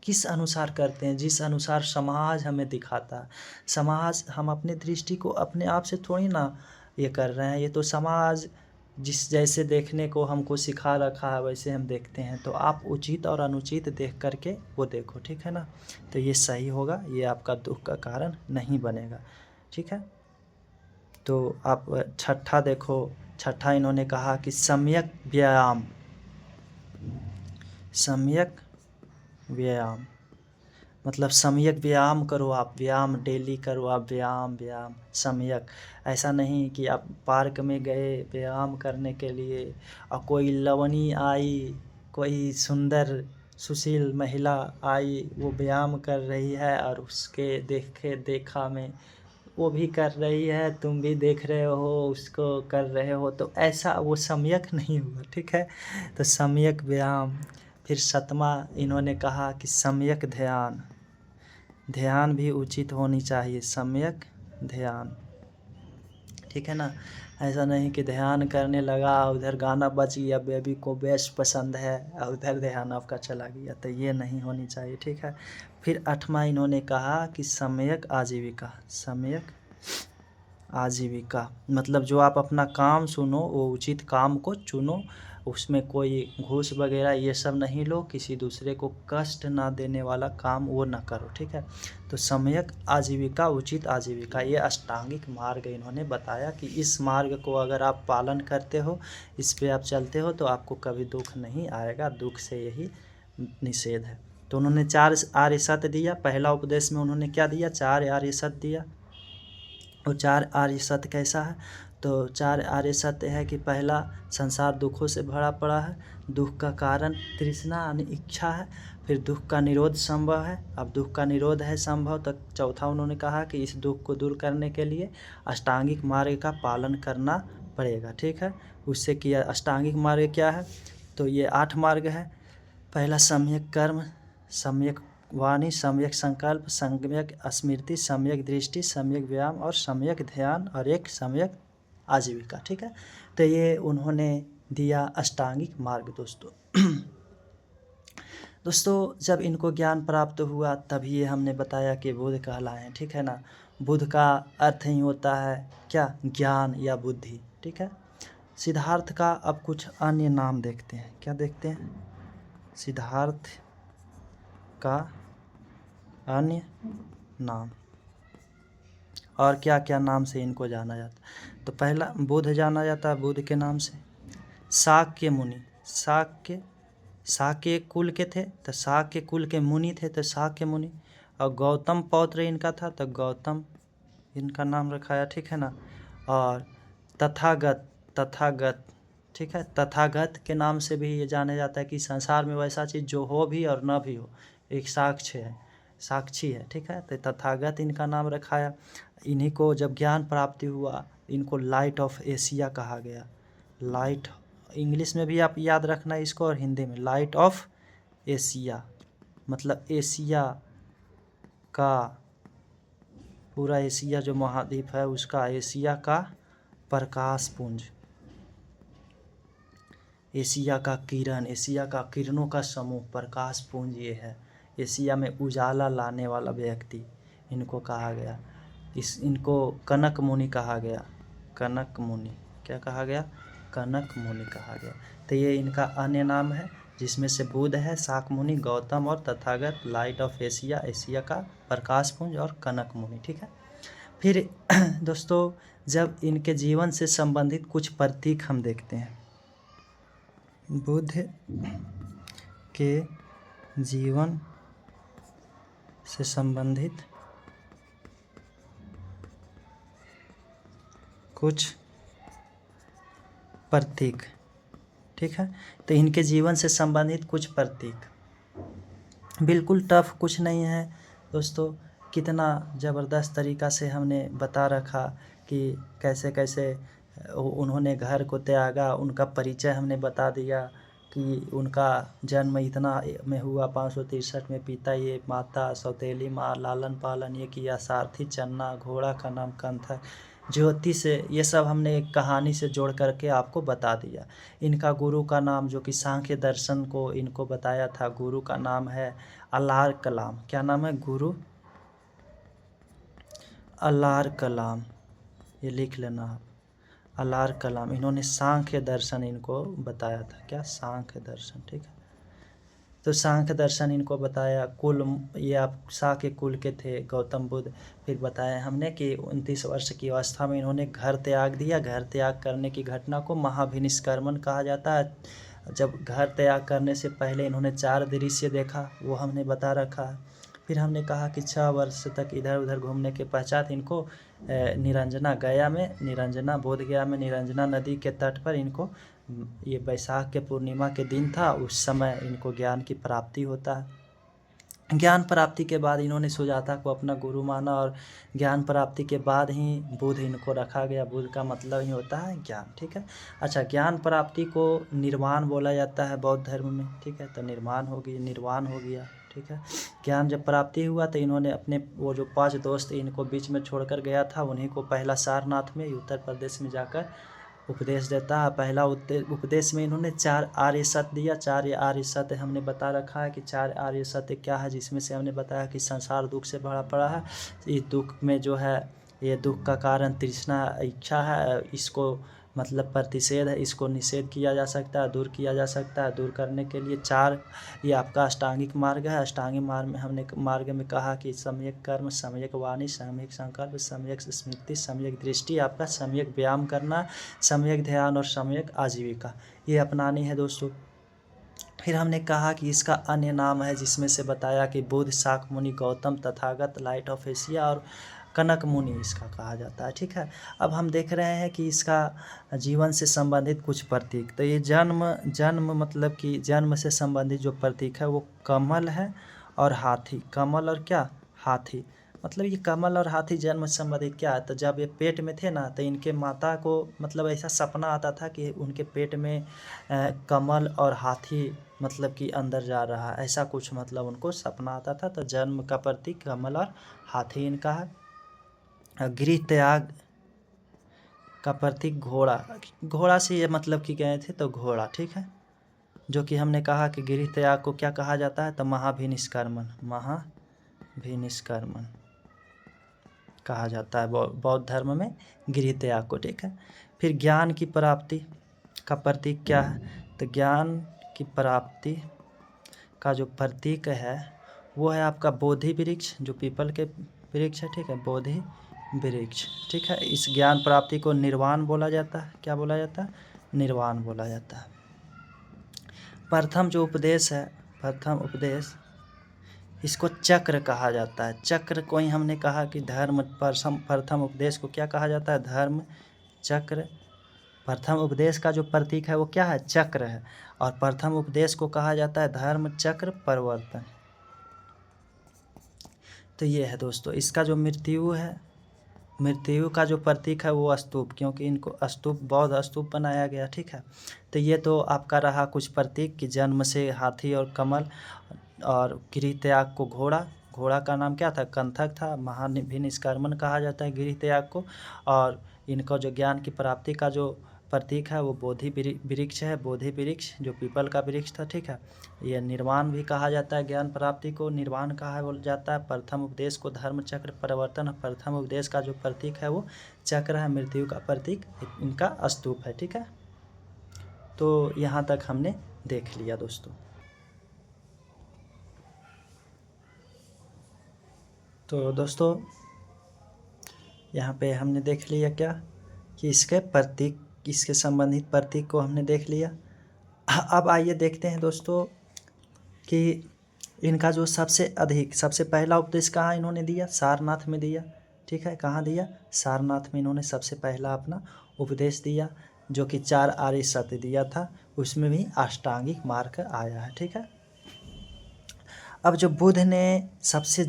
किस अनुसार करते हैं, जिस अनुसार समाज हमें दिखाता है। समाज, हम अपने दृष्टि को अपने आप से थोड़ी ना ये कर रहे हैं, ये तो समाज जिस जैसे देखने को हमको सिखा रखा है वैसे हम देखते हैं। तो आप उचित और अनुचित देख करके वो देखो, ठीक है ना। तो ये सही होगा, ये आपका दुख का कारण नहीं बनेगा, ठीक है। तो आप छठा देखो, छठा इन्होंने कहा कि सम्यक व्यायाम, सम्यक व्यायाम मतलब सम्यक व्यायाम करो आप, व्यायाम डेली करो आप, व्यायाम सम्यक। ऐसा नहीं कि आप पार्क में गए व्यायाम करने के लिए और कोई लवणी आई, कोई सुंदर सुशील महिला आई, वो व्यायाम कर रही है और उसके देखा में वो भी कर रही है, तुम भी देख रहे हो उसको कर रहे हो, तो ऐसा वो सम्यक नहीं हुआ, ठीक है। तो सम्यक व्यायाम। फिर सतमा इन्होंने कहा कि सम्यक ध्यान, ध्यान भी उचित होनी चाहिए, सम्यक ध्यान, ठीक है ना। ऐसा नहीं कि ध्यान करने लगा उधर गाना बज गया, बेबी को बेस्ट पसंद है और उधर ध्यान आपका चला गया, तो ये नहीं होनी चाहिए, ठीक है। फिर आठवां इन्होंने कहा कि सम्यक आजीविका, सम्यक आजीविका मतलब जो आप अपना काम सुनो वो उचित काम को चुनो, उसमें कोई घूस वगैरह ये सब नहीं लो, किसी दूसरे को कष्ट ना देने वाला काम वो ना करो, ठीक है। तो सम्यक आजीविका, उचित आजीविका, ये अष्टांगिक मार्ग इन्होंने बताया कि इस मार्ग को अगर आप पालन करते हो, इस पे आप चलते हो तो आपको कभी दुख नहीं आएगा, दुख से यही निषेध है। तो उन्होंने 4 आर्य सत्य दिया। पहला उपदेश में उन्होंने क्या दिया? 4 आर्य सत्य दिया। और 4 आर्य सत्य कैसा है? तो 4 आर्य सत्य है कि पहला, संसार दुखों से भरा पड़ा है, दुख का कारण तृष्णा यानी इच्छा है। फिर दुख का निरोध संभव है। अब दुख का निरोध है संभव, तो चौथा उन्होंने कहा कि इस दुख को दूर करने के लिए अष्टांगिक मार्ग का पालन करना पड़ेगा, ठीक है। उससे किया अष्टांगिक मार्ग क्या है? तो ये 8 मार्ग है। पहला सम्यक कर्म, सम्यक वाणी, सम्यक संकल्प, सम्यक स्मृति, सम्यक दृष्टि, सम्यक व्यायाम और सम्यक ध्यान और एक सम्यक आजीविका, ठीक है। तो ये उन्होंने दिया अष्टांगिक मार्ग दोस्तों। दोस्तों जब इनको ज्ञान प्राप्त हुआ तभी ये हमने बताया कि बुद्ध कहलाए हैं, ठीक है ना। बुद्ध का अर्थ ही होता है क्या? ज्ञान या बुद्धि, ठीक है। सिद्धार्थ का अब कुछ अन्य नाम देखते हैं। क्या देखते हैं? सिद्धार्थ का अन्य नाम और क्या क्या नाम से इनको जाना जाता? तो पहला बुद्ध जाना जाता है बुद्ध के नाम से। शाक्य मुनि, शाक्य कुल के थे तो शाक्य कुल के मुनि थे तो शाक्य मुनि। और गौतम पौत्र इनका था तो गौतम इनका नाम रखाया, ठीक है ना। और तथागत, ठीक है। तथागत के नाम से भी ये जाना जाता है कि संसार में वैसा चीज़ जो हो भी और न भी हो, एक साक्ष्य है। साक्षी है, ठीक है। तो तथागत इनका नाम रखाया। इन्हीं को जब ज्ञान प्राप्ति हुआ, इनको लाइट ऑफ एशिया कहा गया। लाइट, इंग्लिश में भी आप याद रखना इसको और हिंदी में, लाइट ऑफ एशिया मतलब एशिया का, पूरा एशिया जो महाद्वीप है उसका, एशिया का प्रकाश पुंज, एशिया का किरण, एशिया का किरणों का समूह, प्रकाश पुंज ये है। एशिया में उजाला लाने वाला व्यक्ति इनको कहा गया। इनको कनक मुनि कहा गया। कनक मुनि, क्या कहा गया? कनक मुनि कहा गया। तो ये इनका अन्य नाम है, जिसमें से बुद्ध है, शाक मुनि, गौतम और Tathagat, light of Asia, Asia का प्रकाश पुंज और कनक मुनि, ठीक है। फिर दोस्तों, जब इनके जीवन से संबंधित कुछ प्रतीक हम देखते हैं, बुद्ध के जीवन से संबंधित कुछ प्रतीक, ठीक है। तो इनके जीवन से संबंधित कुछ प्रतीक, बिल्कुल टफ कुछ नहीं है दोस्तों। कितना ज़बरदस्त तरीक़ा से हमने बता रखा कि कैसे कैसे उन्होंने घर को त्यागा, उनका परिचय हमने बता दिया कि उनका जन्म इतना में हुआ 563 में, पिता ये, माता सौतेली माँ, लालन पालन ये किया, सारथी चन्ना, घोड़ा का नाम कंथ है, ज्योति से, ये सब हमने एक कहानी से जोड़ करके आपको बता दिया। इनका गुरु का नाम, जो कि सांख्य दर्शन को इनको बताया था, गुरु का नाम है अलार कलाम। क्या नाम है? गुरु अलार कलाम, ये लिख लेना आप, अलार कलाम। इन्होंने सांख्य दर्शन इनको बताया था। क्या? सांख्य दर्शन, ठीक है। तो सांख्य दर्शन इनको बताया। कुल, ये आप शाक्य कुल के थे गौतम बुद्ध। फिर बताया हमने कि 29 वर्ष की अवस्था में इन्होंने घर त्याग दिया। घर त्याग करने की घटना को महाभिनिष्क्रमण कहा जाता है। जब घर त्याग करने से पहले इन्होंने 4 दृश्य देखा, वो हमने बता रखा है। फिर हमने कहा कि 6 वर्ष तक इधर उधर घूमने के पश्चात इनको निरंजना, गया में निरंजना, बोध गया में निरंजना नदी के तट पर इनको, ये वैशाख के पूर्णिमा के दिन था, उस समय इनको ज्ञान की प्राप्ति होता है। ज्ञान प्राप्ति के बाद इन्होंने सुजाता को अपना गुरु माना और ज्ञान प्राप्ति के बाद ही बुद्ध इनको रखा गया। बुद्ध का मतलब ही होता है ज्ञान, ठीक है। अच्छा, ज्ञान प्राप्ति को निर्वाण बोला जाता है बौद्ध धर्म में, ठीक है। तो निर्वाण हो गया, ठीक है। ज्ञान जब प्राप्ति हुआ तो इन्होंने अपने वो जो 5 दोस्त इनको बीच में छोड़कर गया था, उन्हीं को पहला सारनाथ में उत्तर प्रदेश में जाकर उपदेश देता है। पहला उपदेश में इन्होंने 4 आर्य सत्य दिया। 4 आर्य सत्य हमने बता रखा है कि 4 आर्य सत्य क्या है, जिसमें से हमने बताया कि संसार दुख से भरा पड़ा है। इस दुख में जो है, ये दुख का कारण तृष्णा, इच्छा है, इसको मतलब प्रतिषेध है, इसको निषेध किया जा सकता है, दूर किया जा सकता है। दूर करने के लिए 4, ये आपका अष्टांगिक मार्ग है। अष्टांगिक मार्ग में हमने मार्ग में कहा कि सम्यक कर्म, सम्यक वाणी, सम्यक संकल्प, सम्यक स्मृति, सम्यक दृष्टि, आपका सम्यक व्यायाम करना, सम्यक ध्यान और सम्यक आजीविका, ये अपनानी है दोस्तों। फिर हमने कहा कि इसका अन्य नाम है, जिसमें से बताया कि Buddha, Shakyamuni, Gautam, Tathagat, light of Asia और कनक मुनि इसका कहा जाता है, ठीक है। अब हम देख रहे हैं कि इसका जीवन से संबंधित कुछ प्रतीक। तो ये जन्म मतलब कि जन्म से संबंधित जो प्रतीक है वो कमल है और हाथी। कमल और क्या? हाथी। मतलब ये कमल और हाथी जन्म से संबंधित क्या है? तो जब ये पेट में थे ना, तो इनके माता को मतलब ऐसा सपना आता था कि उनके पेट में कमल और हाथी मतलब कि अंदर जा रहा है, ऐसा कुछ मतलब उनको सपना आता था। तो जन्म का प्रतीक कमल और हाथी इनका है। गृह त्याग का प्रतीक घोड़ा। घोड़ा से ये मतलब कि गए थे, तो घोड़ा, ठीक है। जो कि हमने कहा कि गृह त्याग को क्या कहा जाता है? तो महाभिनिष्क्रमण कहा जाता है बौद्ध धर्म में गृह त्याग को, ठीक है। फिर ज्ञान की प्राप्ति का प्रतीक क्या है? तो ज्ञान की प्राप्ति का जो प्रतीक है वो है आपका बोधि वृक्ष, जो पीपल के वृक्ष है, ठीक है, बोधि वृक्ष, ठीक है। इस ज्ञान प्राप्ति को निर्वाण बोला जाता है। क्या बोला जाता है? निर्वाण बोला जाता है। प्रथम जो उपदेश है, प्रथम उपदेश, इसको चक्र कहा जाता है। चक्र को ही हमने कहा कि धर्म, प्रथम उपदेश को क्या कहा जाता है? धर्म चक्र। प्रथम उपदेश का जो प्रतीक है वो क्या है? चक्र है। और प्रथम उपदेश को कहा जाता है धर्म चक्र प्रवर्तन। तो ये है दोस्तों, इसका जो मृत्यु है, मृत्यु का जो प्रतीक है वो स्तूप, क्योंकि इनको स्तूप, बौद्ध स्तूप बनाया गया। ठीक है, तो ये तो आपका रहा कुछ प्रतीक कि जन्म से हाथी और कमल, और गृह त्याग को घोड़ा, घोड़ा का नाम क्या था, कंथक था। महान भी निष्कर्मण कहा जाता है गृह त्याग को। और इनको जो ज्ञान की प्राप्ति का जो प्रतीक है वो बोधि वृक्ष है, बोधि वृक्ष जो पीपल का वृक्ष था। ठीक है, ये निर्वाण भी कहा जाता है, ज्ञान प्राप्ति को निर्वाण कहा बोल जाता है। प्रथम उपदेश को धर्म चक्र परिवर्तन, प्रथम उपदेश का जो प्रतीक है वो चक्र है, मृत्यु का प्रतीक इनका स्तूप है। ठीक है, तो यहाँ तक हमने देख लिया दोस्तों। तो दोस्तों यहाँ पे हमने देख लिया क्या कि इसके प्रतीक, इसके संबंधित प्रतीक को हमने देख लिया। अब आइए देखते हैं दोस्तों कि इनका जो सबसे पहला उपदेश कहाँ इन्होंने दिया, सारनाथ में दिया। ठीक है, कहाँ दिया, सारनाथ में इन्होंने सबसे पहला अपना उपदेश दिया, जो कि 4 आर्य सत्य दिया था, उसमें भी अष्टांगिक मार्ग आया है। ठीक है, अब जो बुद्ध सबसे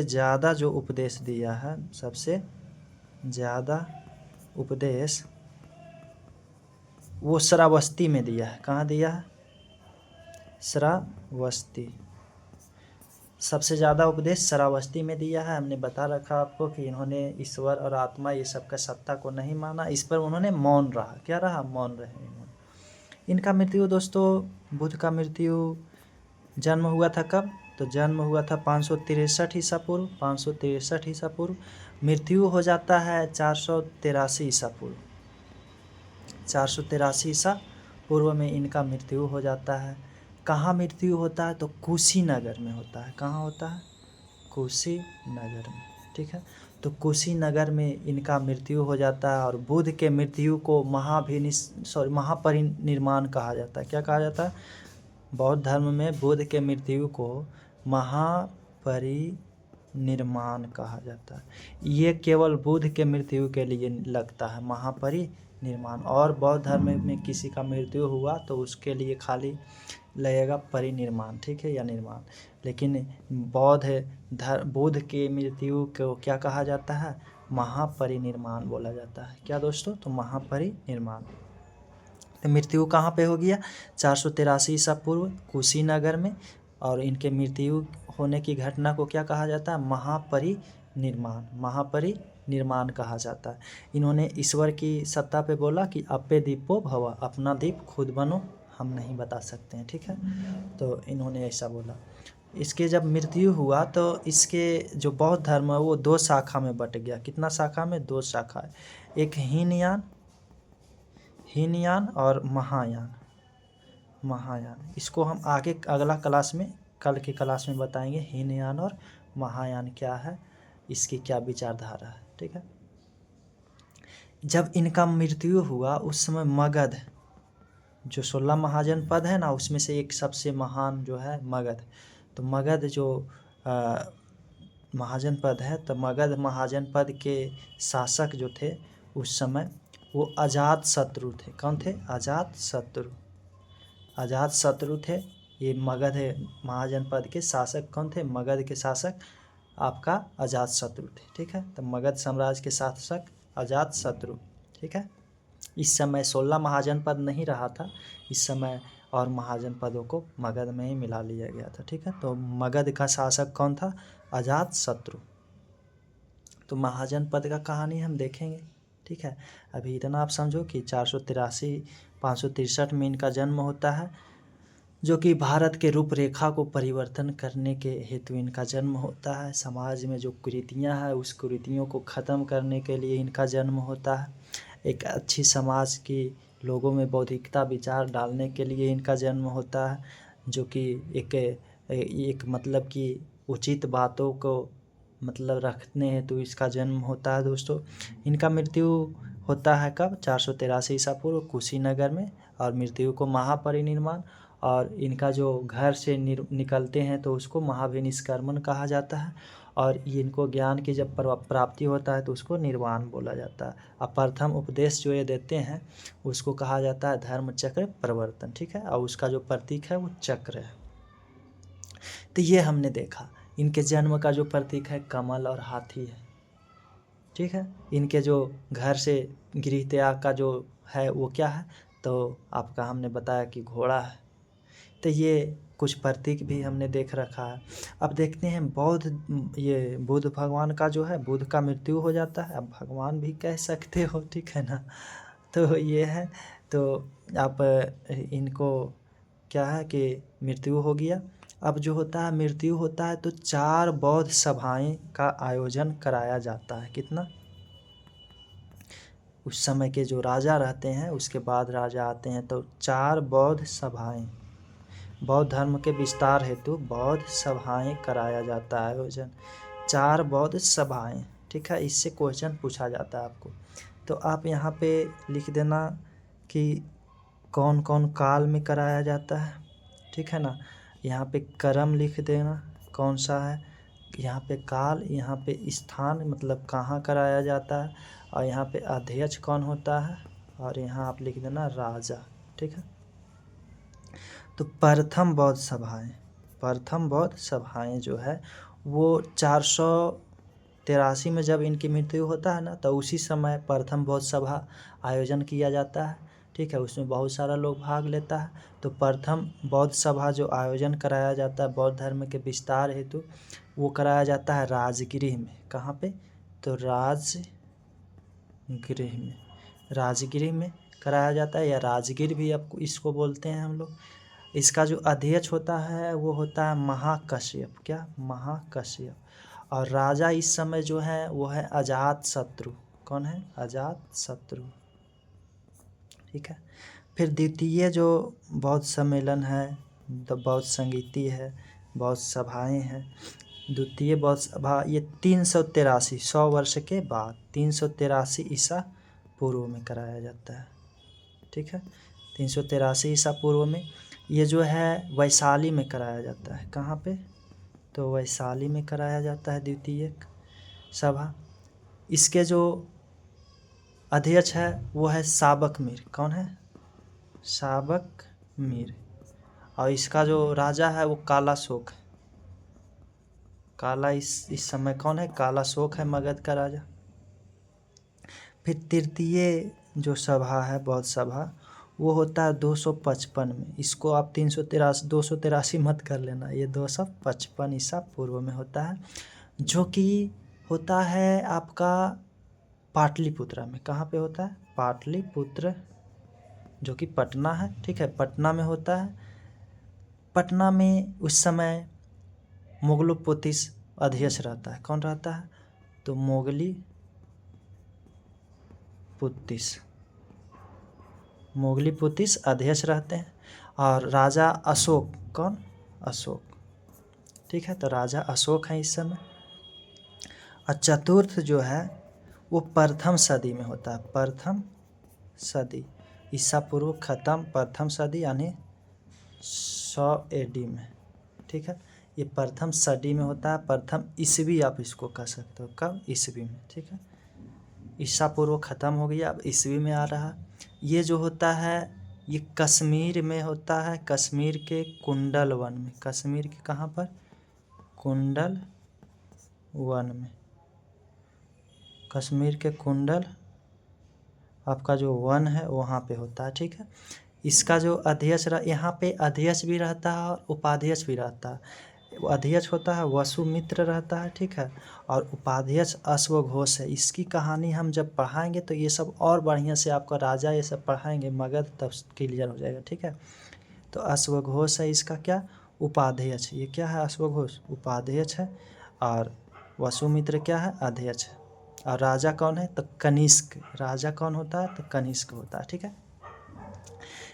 ज़्यादा जो उपदेश दिया है, सबसे ज़्यादा उपदेश वो श्रावस्ती में दिया है। कहाँ दिया है, श्रावस्ती, सबसे ज़्यादा उपदेश श्रावस्ती में दिया है। हमने बता रखा आपको कि इन्होंने ईश्वर और आत्मा ये सब का सत्ता को नहीं माना, इस पर उन्होंने मौन रहा। क्या रहा, मौन रहे इन्होंने। इनका मृत्यु दोस्तों, बुद्ध का मृत्यु जन्म हुआ था कब, तो जन्म हुआ था 563 ईसा पूर्व, 563 ईसा पूर्व। मृत्यु हो जाता है 483 ईसा पूर्व, 483 ईसा पूर्व में इनका मृत्यु हो जाता है। कहाँ मृत्यु होता है, तो कुशीनगर में होता है। कहाँ होता है, कुशीनगर में। ठीक है, तो कुशीनगर में इनका मृत्यु हो जाता है। और बुद्ध के मृत्यु को महापरिनिर्वाण कहा जाता है। क्या कहा जाता है, बौद्ध धर्म में बुद्ध के मृत्यु को महापरिनिर्वाण कहा जाता है। ये केवल बुद्ध के मृत्यु के लिए लगता है महापरिनिर्वाण, और बौद्ध धर्म में किसी का मृत्यु हुआ तो उसके लिए खाली लगेगा परिनिर्वाण। ठीक है, या निर्वाण। लेकिन बुद्ध के मृत्यु को क्या कहा जाता है, महापरिनिर्वाण बोला जाता है। क्या दोस्तों, तो महापरिनिर्वाण। तो मृत्यु कहाँ पे हो गया, 483 ईसा पूर्व कुशीनगर में। और इनके मृत्यु होने की घटना को क्या कहा जाता है, महापरिनिर्वाण, महापरिनिर्वाण कहा जाता है। इन्होंने ईश्वर की सत्ता पे बोला कि अपे दीपो भव, अपना दीप खुद बनो, हम नहीं बता सकते हैं। ठीक है, तो इन्होंने ऐसा बोला। इसके जब मृत्यु हुआ तो इसके जो बौद्ध धर्म है वो 2 शाखा में बट गया। कितना शाखा में, 2 शाखा है। एक हीनयान और महायान। इसको हम आगे अगला क्लास में, कल की क्लास में बताएंगे हीनयान और महायान क्या है, इसकी क्या विचारधारा है। ठीक है, जब इनका मृत्यु हुआ उस समय मगध, जो 16 महाजनपद है ना, उसमें से एक सबसे महान जो है मगध। तो मगध जो महाजनपद है, तो मगध महाजनपद के शासक जो थे उस समय वो अजातशत्रु थे। कौन थे, अजातशत्रु थे। ये मगध महाजनपद के शासक कौन थे, मगध के शासक आपका अजातशत्रु थे। ठीक है, तो मगध साम्राज्य के शासक अजातशत्रु। ठीक है, इस समय 16 महाजनपद नहीं रहा था इस समय, और महाजनपदों को मगध में ही मिला लिया गया था। ठीक है, तो मगध का शासक कौन था, अजातशत्रु। तो महाजनपद का कहानी हम देखेंगे। ठीक है, अभी इतना आप समझो कि 563 में इनका जन्म होता है, जो कि भारत के रूपरेखा को परिवर्तन करने के हेतु इनका जन्म होता है। समाज में जो कुरीतियाँ हैं उस कुरीतियों को ख़त्म करने के लिए इनका जन्म होता है। एक अच्छी समाज की लोगों में बौद्धिकता विचार डालने के लिए इनका जन्म होता है, जो कि एक मतलब कि उचित बातों को मतलब रखने हैं, तो इसका जन्म होता है दोस्तों। इनका मृत्यु होता है कब, 483 ईसा पूर्व कुशीनगर में, और मृत्यु को महापरिनिर्वाण। और इनका जो घर से निकलते हैं तो उसको महाभिनिष्क्रमण कहा जाता है। और इनको ज्ञान की जब प्राप्ति होता है तो उसको निर्वाण बोला जाता है। अब प्रथम उपदेश जो ये देते हैं उसको कहा जाता है धर्म चक्र प्रवर्तन। ठीक है, और उसका जो प्रतीक है वो चक्र है। तो ये हमने देखा। इनके जन्म का जो प्रतीक है कमल और हाथी है, ठीक है। इनके जो घर से गृह त्याग का जो है वो क्या है, तो आपका हमने बताया कि घोड़ा है। तो ये कुछ प्रतीक भी हमने देख रखा है। अब देखते हैं ये बुद्ध भगवान का जो है, बुद्ध का मृत्यु हो जाता है, अब भगवान भी कह सकते हो, ठीक है ना। तो ये है, तो आप इनको क्या है कि मृत्यु हो गया। अब जो होता है मृत्यु होता है तो 4 बौद्ध सभाएं का आयोजन कराया जाता है। कितना? उस समय के जो राजा रहते हैं, उसके बाद राजा आते हैं, तो 4 बौद्ध सभाएं, बौद्ध धर्म के विस्तार हेतु बौद्ध सभाएं कराया जाता है आयोजन। 4 बौद्ध सभाएं, ठीक है। इससे क्वेश्चन पूछा जाता है आपको, तो आप यहाँ पे लिख देना कि कौन कौन काल में कराया जाता है, ठीक है ना। यहाँ पे कर्म लिख देना कौन सा है, यहाँ पे काल, यहाँ पे स्थान मतलब कहाँ कराया जाता है, और यहाँ पे अध्यक्ष कौन होता है, और यहाँ आप लिख देना राजा, ठीक है। तो प्रथम बौद्ध सभाएं जो है वो 483 में जब इनकी मृत्यु होता है ना, तो उसी समय प्रथम बौद्ध सभा आयोजन किया जाता है, ठीक है। उसमें बहुत सारा लोग भाग लेता है। तो प्रथम बौद्ध सभा जो आयोजन कराया जाता है बौद्ध धर्म के विस्तार हेतु, वो कराया जाता है राजगृह में। कहाँ पे? तो राजगृह में कराया जाता है, या राजगीर भी आपको इसको बोलते हैं हम लोग। इसका जो अध्यक्ष होता है वो होता है महाकश्यप। क्या? महाकश्यप। और राजा इस समय जो है वो है अजातशत्रु। कौन है? अजातशत्रु, ठीक है। फिर द्वितीय जो बौद्ध सम्मेलन है, तो बौद्ध संगीति है, बौद्ध सभाएं हैं। द्वितीय बौद्ध सभा ये 383 100 वर्ष के बाद 383 ईसा पूर्व में कराया जाता है, ठीक है। 383 ईसा पूर्व में ये जो है वैशाली में कराया जाता है। कहाँ पे? तो वैशाली में कराया जाता है द्वितीय सभा। इसके जो अध्यक्ष है वो है साबक मीर। कौन है? साबक मीर। और इसका जो राजा है वो कालाशोक है। इस समय कौन है? कालाशोक है मगध का राजा। फिर तृतीय जो सभा है बौद्ध सभा वो होता है 255 में। इसको आप 283 मत कर लेना, ये 255 ईसा पूर्व में होता है, जो कि होता है आपका पाटलिपुत्रा में। कहाँ पे होता है? पाटलिपुत्र, जो कि पटना है, ठीक है। पटना में होता है। पटना में उस समय मोगलोपोतिस अध्यक्ष रहता है। कौन रहता है? तो मोगलीपुतिस अध्यक्ष रहते हैं। और राजा अशोक, कौन? अशोक, ठीक है। तो राजा अशोक हैं इस समय। और चतुर्थ जो है वो प्रथम सदी में होता है। प्रथम सदी ईसा पूर्व खत्म, प्रथम सदी यानी 100 AD में, ठीक है। ये प्रथम सदी में होता है, प्रथम ईस्वी आप इसको कह सकते हो। कब? ईस्वी में, ठीक है। ईसा पूर्व खत्म हो गया, अब ईस्वी में आ रहा। ये जो होता है ये कश्मीर में होता है, कश्मीर के कुंडल वन में। कश्मीर के कहाँ पर? कुंडल वन में। कश्मीर के कुंडल आपका जो वन है वहाँ पे होता है, ठीक है। इसका जो अध्यक्ष यहाँ पे अध्यक्ष भी रहता है और उपाध्यक्ष भी रहता है। अध्यक्ष होता है वसुमित्र रहता है, ठीक है। और उपाध्यक्ष अश्वघोष है। इसकी कहानी हम जब पढ़ाएंगे तो ये सब और बढ़िया से आपका राजा ये सब पढ़ाएंगे मगध, तब क्लियर हो जाएगा, ठीक है। तो अश्वघोष है इसका क्या? उपाध्यक्ष। ये क्या है? अश्वघोष उपाध्यक्ष है। और वसुमित्र क्या है? अध्यक्ष है। और राजा कौन है? तो कनिष्क। राजा कौन होता है? तो कनिष्क होता है, ठीक है।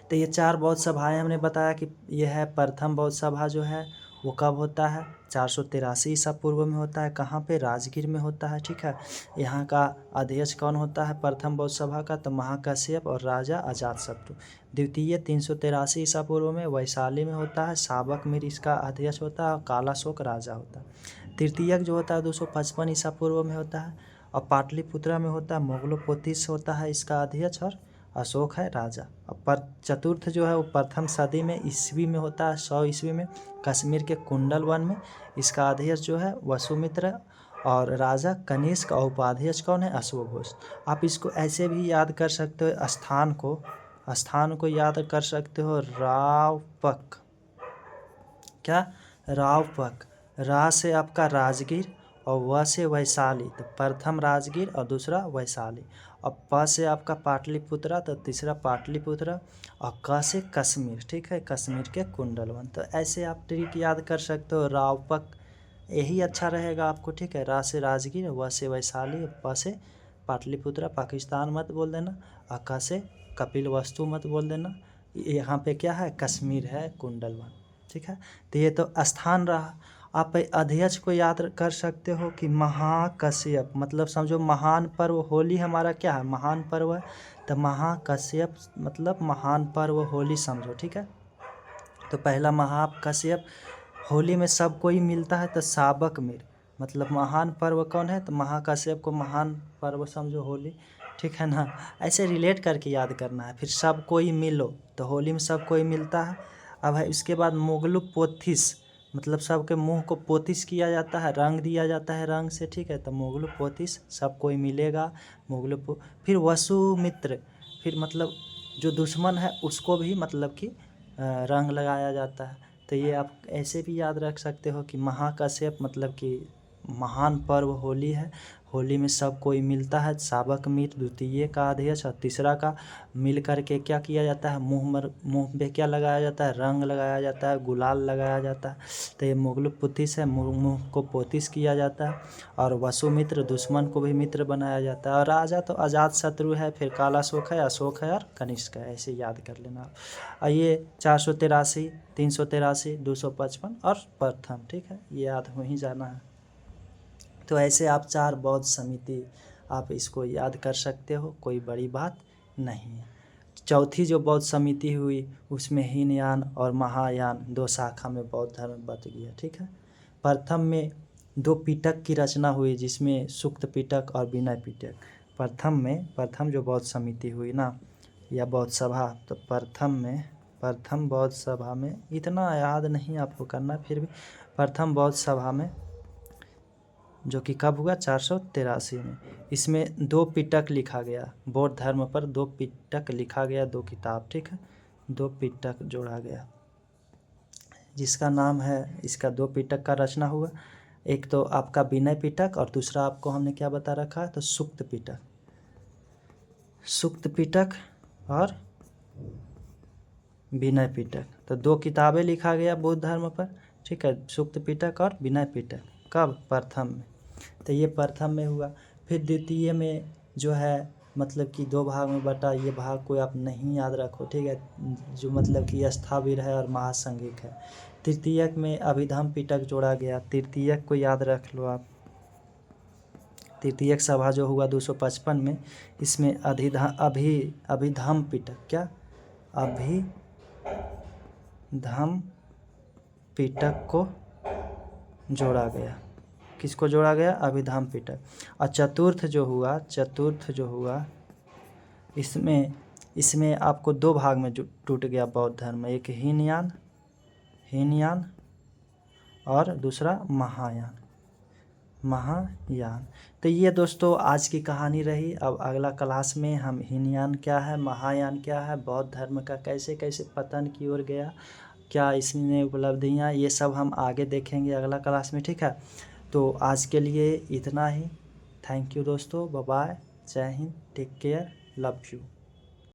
तो ये 4 बौद्ध सभाएं हमने बताया कि यह है। प्रथम बौद्ध सभा जो है वो कब होता है? 483 ईसा पूर्व में होता है। कहाँ पे? राजगीर में होता है, ठीक है। यहाँ का अध्यक्ष कौन होता है प्रथम बौद्ध सभा का? तो महाकश्यप और राजा अजातशत्रु। द्वितीय 383 ईसा पूर्व में वैशाली में होता है, साबक मीर इसका अध्यक्ष होता है और कालाशोक राजा होता है। तृतीयक जो होता है 255 ईसा पूर्व में होता है और पाटलिपुत्रा में होता है, मोगलोपोतिस होता है इसका अध्यक्ष और अशोक है राजा। पर चतुर्थ जो है वो प्रथम सदी में ईस्वी में होता है, 100 ईस्वी में, कश्मीर के कुंडल वन में। इसका अध्यक्ष जो है वसुमित्र और राजा कनिष्क और उपाध्यक्ष कौन है? अश्वघोष। आप इसको ऐसे भी याद कर सकते हो, स्थान को याद कर सकते हो रावपक। क्या? रावपक। रा से आपका राजगीर और व से वैशाली, तो प्रथम राजगीर और दूसरा वैशाली। और प से आपका पाटलिपुत्रा, तो तीसरा पाटलिपुत्रा। और क से कश्मीर, ठीक है, कश्मीर के कुंडलवन। तो ऐसे आप ट्रिक याद कर सकते हो, रावपक यही अच्छा रहेगा आपको, ठीक है। रा से राजगीर, व से वैशाली, प से पाटलिपुत्रा पाकिस्तान मत बोल देना, और क से कपिल वस्तु मत बोल देना। यहाँ पे क्या है? कश्मीर है, कुंडलवन, ठीक है। तो ये तो स्थान रहा। आप अध्यक्ष को याद कर सकते हो कि महाकश्यप, मतलब समझो महान पर्व होली हमारा क्या है? महान पर्व है। तो महाकश्यप मतलब महान पर्व होली समझो, ठीक है। तो पहला महाकश्यप, होली में सब कोई मिलता है, तो साबक मीर मतलब महान पर्व कौन है? तो महाकश्यप को महान पर्व समझो होली, ठीक है ना। ऐसे रिलेट करके याद करना है। फिर सब कोई मिलो, तो होली में सब कोई मिलता है। अब है इसके बाद मोगलु पोथिस, मतलब सबके मुंह को पोतिस किया जाता है, रंग दिया जाता है रंग से, ठीक है। तो मोगलु पोतिस, सब कोई मिलेगा, फिर वसुमित्र, फिर मतलब जो दुश्मन है उसको भी मतलब कि रंग लगाया जाता है। तो ये आप ऐसे भी याद रख सकते हो कि महाकश्यप मतलब कि महान पर्व होली है, होली में सब कोई मिलता है। साबक मीर द्वितीय का अध्यक्ष, और तीसरा का मिल करके क्या किया जाता है? मुंह पे क्या लगाया जाता है? रंग लगाया जाता है, गुलाल लगाया जाता है। तो ये मुगल पुतिस है, मुंह को पोतिस किया जाता है। और वसुमित्र, दुश्मन को भी मित्र बनाया जाता है। और राजा तो अजात शत्रु है, फिर कालाशोक है, अशोक है और कनिष्क है, ऐसे याद कर लेना आप। और ये 483, 383, 255 और प्रथम, ठीक है, ये याद हो ही जाना है। तो ऐसे आप 4 बौद्ध समिति आप इसको याद कर सकते हो, कोई बड़ी बात नहीं है। चौथी जो बौद्ध समिति हुई उसमें हीनयान और महायान 2 शाखा में बौद्ध धर्म बट गया, ठीक है। प्रथम में 2 पिटक की रचना हुई, जिसमें सुक्त पिटक और विनय पिटक। प्रथम जो बौद्ध समिति हुई ना, या बौद्ध सभा, तो प्रथम बौद्ध सभा में, इतना याद नहीं आपको करना, फिर भी प्रथम बौद्ध सभा में जो कि कब हुआ? 483 में। इसमें 2 पिटक लिखा गया, बौद्ध धर्म पर 2 पिटक लिखा गया, 2 किताब, ठीक है, 2 पिटक जोड़ा गया, जिसका नाम है, इसका 2 पिटक का रचना हुआ। एक तो आपका विनय पिटक और दूसरा आपको हमने क्या बता रखा है? तो सुक्त पिटक और विनय पिटक। तो 2 किताबें लिखा गया बौद्ध धर्म पर, ठीक है, सुक्त पिटक और विनय पिटक। कब? प्रथम में। तो ये प्रथम में हुआ। फिर द्वितीय में जो है मतलब कि 2 भाग में बटा, ये भाग कोई आप नहीं याद रखो, ठीक है, जो मतलब कि स्थाविर है और महासंघिक है। तृतीयक में अभिधम पिटक जोड़ा गया, तृतीयक को याद रख लो आप। तृतीयक सभा जो हुआ 255 में, इसमें अभिधम पिटक, क्या? अभिधम पिटक को जोड़ा गया। किसको जोड़ा गया? अभिधम पिटक। और चतुर्थ जो हुआ इसमें आपको 2 भाग में टूट गया बौद्ध धर्म, एक हीनयान और दूसरा महायान। तो ये दोस्तों आज की कहानी रही। अब अगला क्लास में हम हीनयान क्या है, महायान क्या है, बौद्ध धर्म का कैसे कैसे पतन की ओर गया, क्या इसमें उपलब्धियाँ, ये सब हम आगे देखेंगे अगला क्लास में, ठीक है। तो आज के लिए इतना ही। थैंक यू दोस्तों, बाय बाय, जय हिंद, टेक केयर, लव यू।